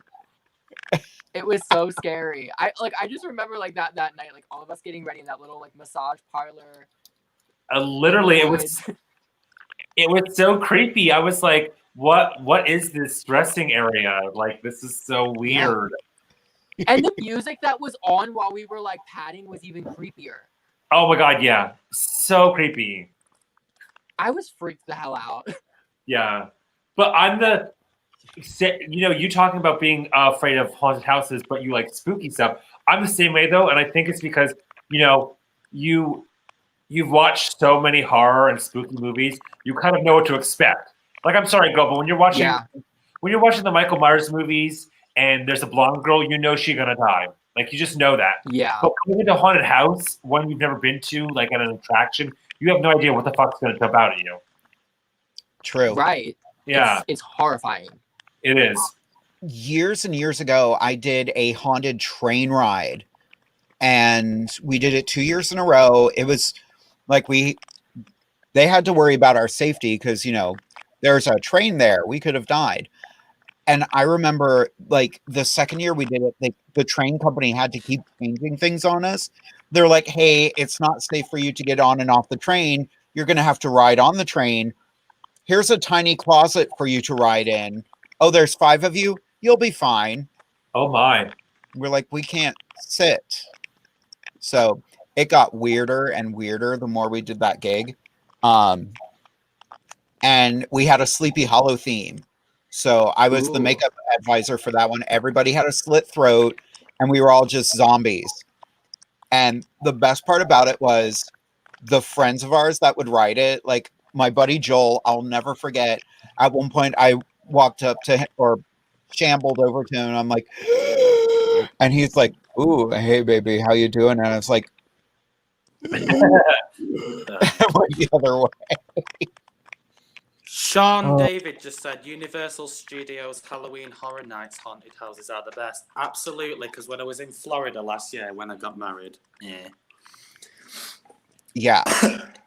It was so scary. I just remember like that night, like all of us getting ready in that little like massage parlor. Literally, it was so creepy. I was like, what is this dressing area? Like, this is so weird. Yeah. And the music that was on while we were like padding was even creepier. Oh my god, yeah. So creepy. I was freaked the hell out. Yeah. But you talking about being afraid of haunted houses, but you like spooky stuff. I'm the same way though, and I think it's because, you you've watched so many horror and spooky movies, you kind of know what to expect. Like, I'm sorry, Go, but when you're watching the Michael Myers movies and there's a blonde girl, you know she's gonna die. Like, you just know that. Yeah. But coming into a haunted house, one you've never been to, like at an attraction, you have no idea what the fuck's gonna jump out at you. True. Right. Yeah. It's horrifying. It is. Years and years ago, I did a haunted train ride, and we did it 2 years in a row. It was like they had to worry about our safety because, you know, there's a train there. We could have died. And I remember, like, the second year we did it, the train company had to keep changing things on us. They're like, hey, it's not safe for you to get on and off the train. You're going to have to ride on the train. Here's a tiny closet for you to ride in. Oh, there's 5 of you? You'll be fine. Oh, my. We're like, we can't sit. So it got weirder and weirder the more we did that gig. And we had a Sleepy Hollow theme. So I was the makeup advisor for that one. Everybody had a slit throat, and we were all just zombies. And the best part about it was the friends of ours that would write it, like my buddy Joel, I'll never forget. At one point, I walked up to him or shambled over to him, and I'm like, and he's like, ooh, hey, baby, how you doing? And I was like, I went the other way. Sean David just said Universal Studios Halloween Horror Nights haunted houses are the best. Absolutely, because when I was in Florida last year when I got married, Yeah,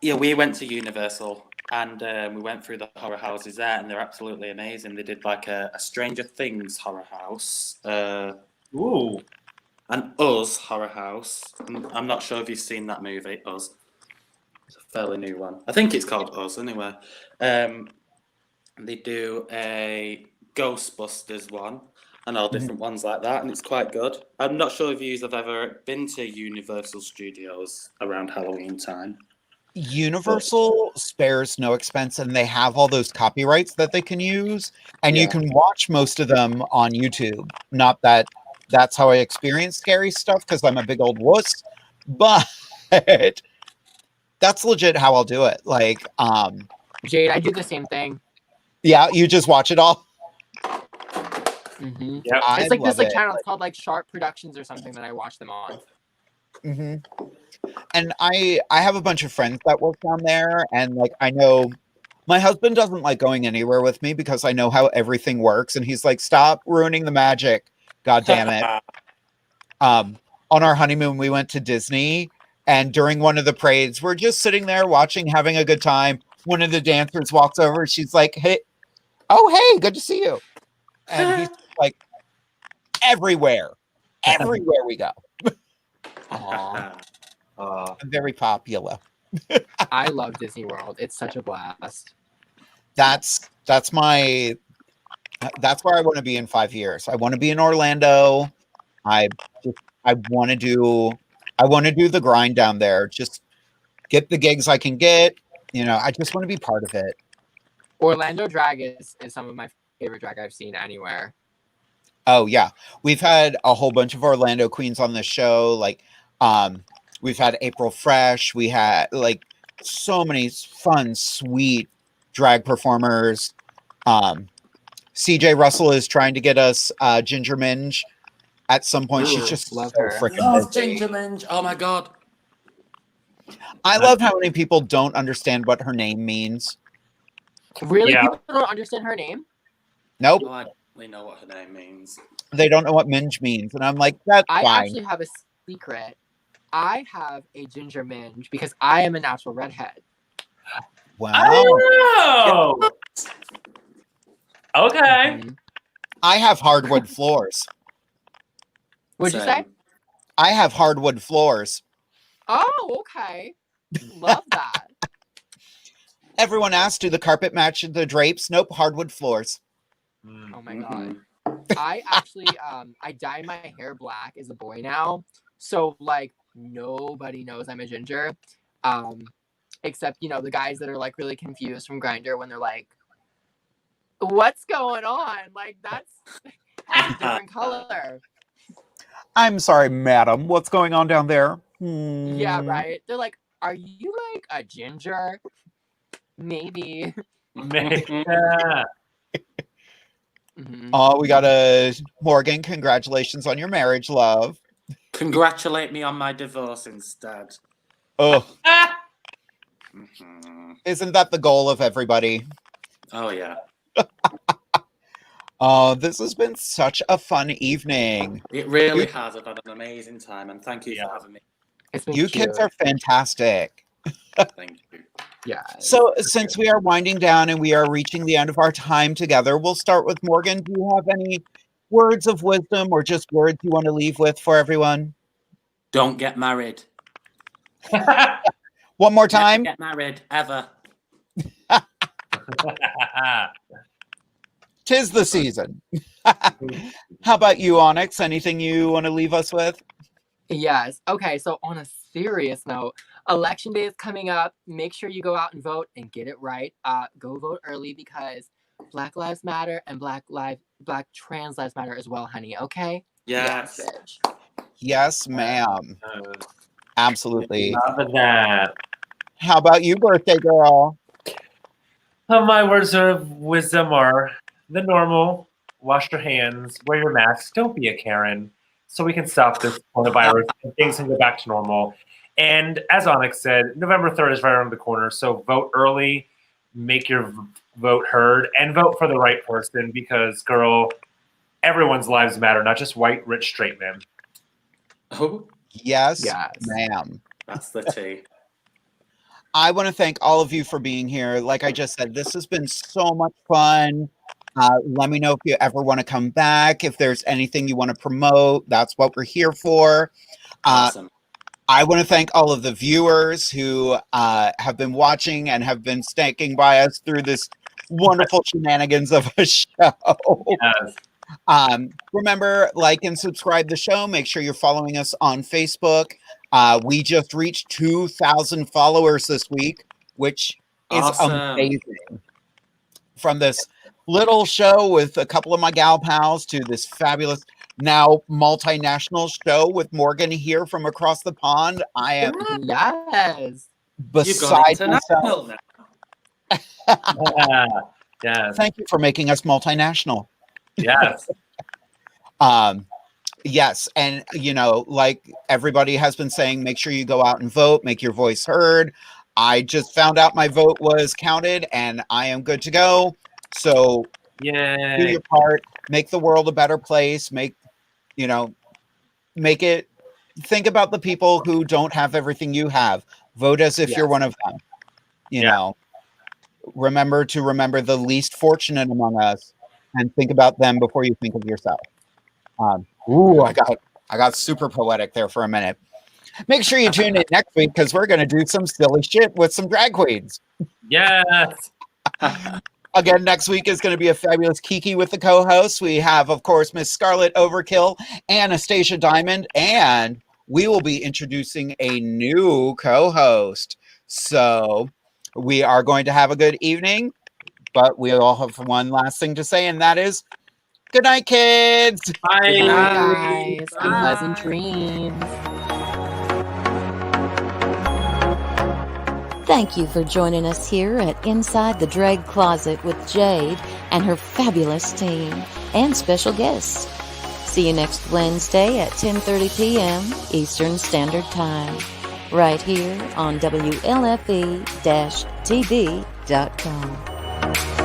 we went to Universal and we went through the horror houses there, and they're absolutely amazing. They did like a Stranger Things horror house, Ooh. an Us horror house. I'm not sure if you've seen that movie, Us. It's a fairly new one. I think it's called Us anyway. They do a Ghostbusters one and all different ones like that, and it's quite good. I'm not sure if you have ever been to Universal Studios around Halloween time. Universal spares no expense, and they have all those copyrights that they can use, and you can watch most of them on YouTube. Not that that's how I experience scary stuff, because I'm a big old wuss, but that's legit how I'll do it. Like, Jade, I do the same thing. yeah, you just watch it all. Mm-hmm. Yep. It's like this channel. It's called like Sharp Productions or something that I watch them on. Mm-hmm. And I have a bunch of friends that work down there, and like I know my husband doesn't like going anywhere with me because I know how everything works, and he's like, stop ruining the magic, god damn it. On our honeymoon we went to Disney, and during one of the parades we're just sitting there watching, having a good time. One of the dancers walks over, she's like, hey, good to see you. And he's like, everywhere we go. Very popular. I love Disney World. It's such a blast. That's where I want to be in 5 years. I want to be in Orlando. I want to do the grind down there. Just get the gigs I can get. You know, I just want to be part of it. Orlando drag is some of my favorite drag I've seen anywhere. Oh yeah, we've had a whole bunch of Orlando queens on this show. Like, we've had April Fresh. We had like so many fun, sweet drag performers. CJ Russell is trying to get us Ginger Minge at some point. She's just love so her. freaking Ginger Minge. Oh my god. I love how many people don't understand what her name means. Really? Yeah. People don't understand her name? Nope, Oh, I don't know what her name means. they don't know what minge means, and I'm like, that's I fine. actually have a secret. I have a ginger minge because I am a natural redhead. Wow, Oh. Okay. Mhm. I have hardwood floors. What'd you say? I have hardwood floors. Oh, okay. Love that. Everyone asked, do the carpet match the drapes? Nope, hardwood floors. Oh my god. I actually I dye my hair black as a boy now. So like nobody knows I'm a ginger. Except, you know, the guys that are like really confused from Grindr when they're like, what's going on? Like that's a different color. I'm sorry, madam. What's going on down there? Hmm. Yeah, right. They're like, are you like a ginger? Maybe. Yeah. Mhm. Oh, we got a Morgan. Congratulations on your marriage, love. Congratulate me on my divorce instead. Oh, Mhm. isn't that the goal of everybody? Oh, yeah. Oh, this has been such a fun evening. It really has. I've had an amazing time, and thank you Yeah. for having me. It's been You cute. kids are fantastic. Thank you. Yeah. So, since we are winding down and we are reaching the end of our time together, we'll start with Morgan. Do you have any words of wisdom or just words you want to leave with for everyone? Don't get married. One more Never time. get married, ever. 'Tis the season. How about you, Onyx? Anything you want to leave us with? Yes. Okay, so on a serious note, election day is coming up. Make sure you go out and vote and get it right. Go vote early because Black Lives Matter and Black trans lives matter as well, honey. Okay? Yes. bitch. Yes, ma'am. Absolutely. Love that. How about you, birthday girl? My words of wisdom are the normal: wash your hands, wear your mask, don't be a Karen, so we can stop this coronavirus and things can go back to normal. And as Onyx said, November 3rd is right around the corner, so vote early, make your vote heard, and vote for the right person because, girl, everyone's lives matter, not just white, rich, straight men. Oh, Yes, Yes. ma'am. that's the tea. I want to thank all of you for being here. Like I just said, this has been so much fun. Let me know if you ever want to come back. If there's anything you want to promote, that's what we're here for. Awesome. I want to thank all of the viewers who have been watching and have been sticking by us through this wonderful shenanigans of a show. Yes. Remember, like and subscribe the show. Make sure you're following us on Facebook. We just reached 2,000 followers this week, which is Awesome. amazing. From this little show with a couple of my gal pals to this fabulous, now multinational show with Morgan here from across the pond. I am Yes. You've gone beside myself. international now. Yeah. Yes. Thank you for making us multinational. Yes. Yes, and like everybody has been saying, make sure you go out and vote, make your voice heard. I just found out my vote was counted and I am good to go. So do Yay. your part, make the world a better place, make it, think about the people who don't have everything you have. Vote as if you're Yes. one of them. You know, remember the least fortunate among us and think about them before you think of yourself. I got super poetic there for a minute. Make sure you tune in next week because we're going to do some silly shit with some drag queens. Yes. Again, next week is going to be a fabulous Kiki with the co-hosts. We have, of course, Miss Scarlet Overkill, Anastasia Diamond, and we will be introducing a new co-host. So we are going to have a good evening, but we all have one last thing to say, and that is good night, kids. Bye. Good night, guys. Bye. Pleasant dreams. Thank you for joining us here at Inside the Drag Closet with Jade and her fabulous team and special guests. See you next Wednesday at 10:30 p.m. Eastern Standard Time, right here on WLFE-TV.com.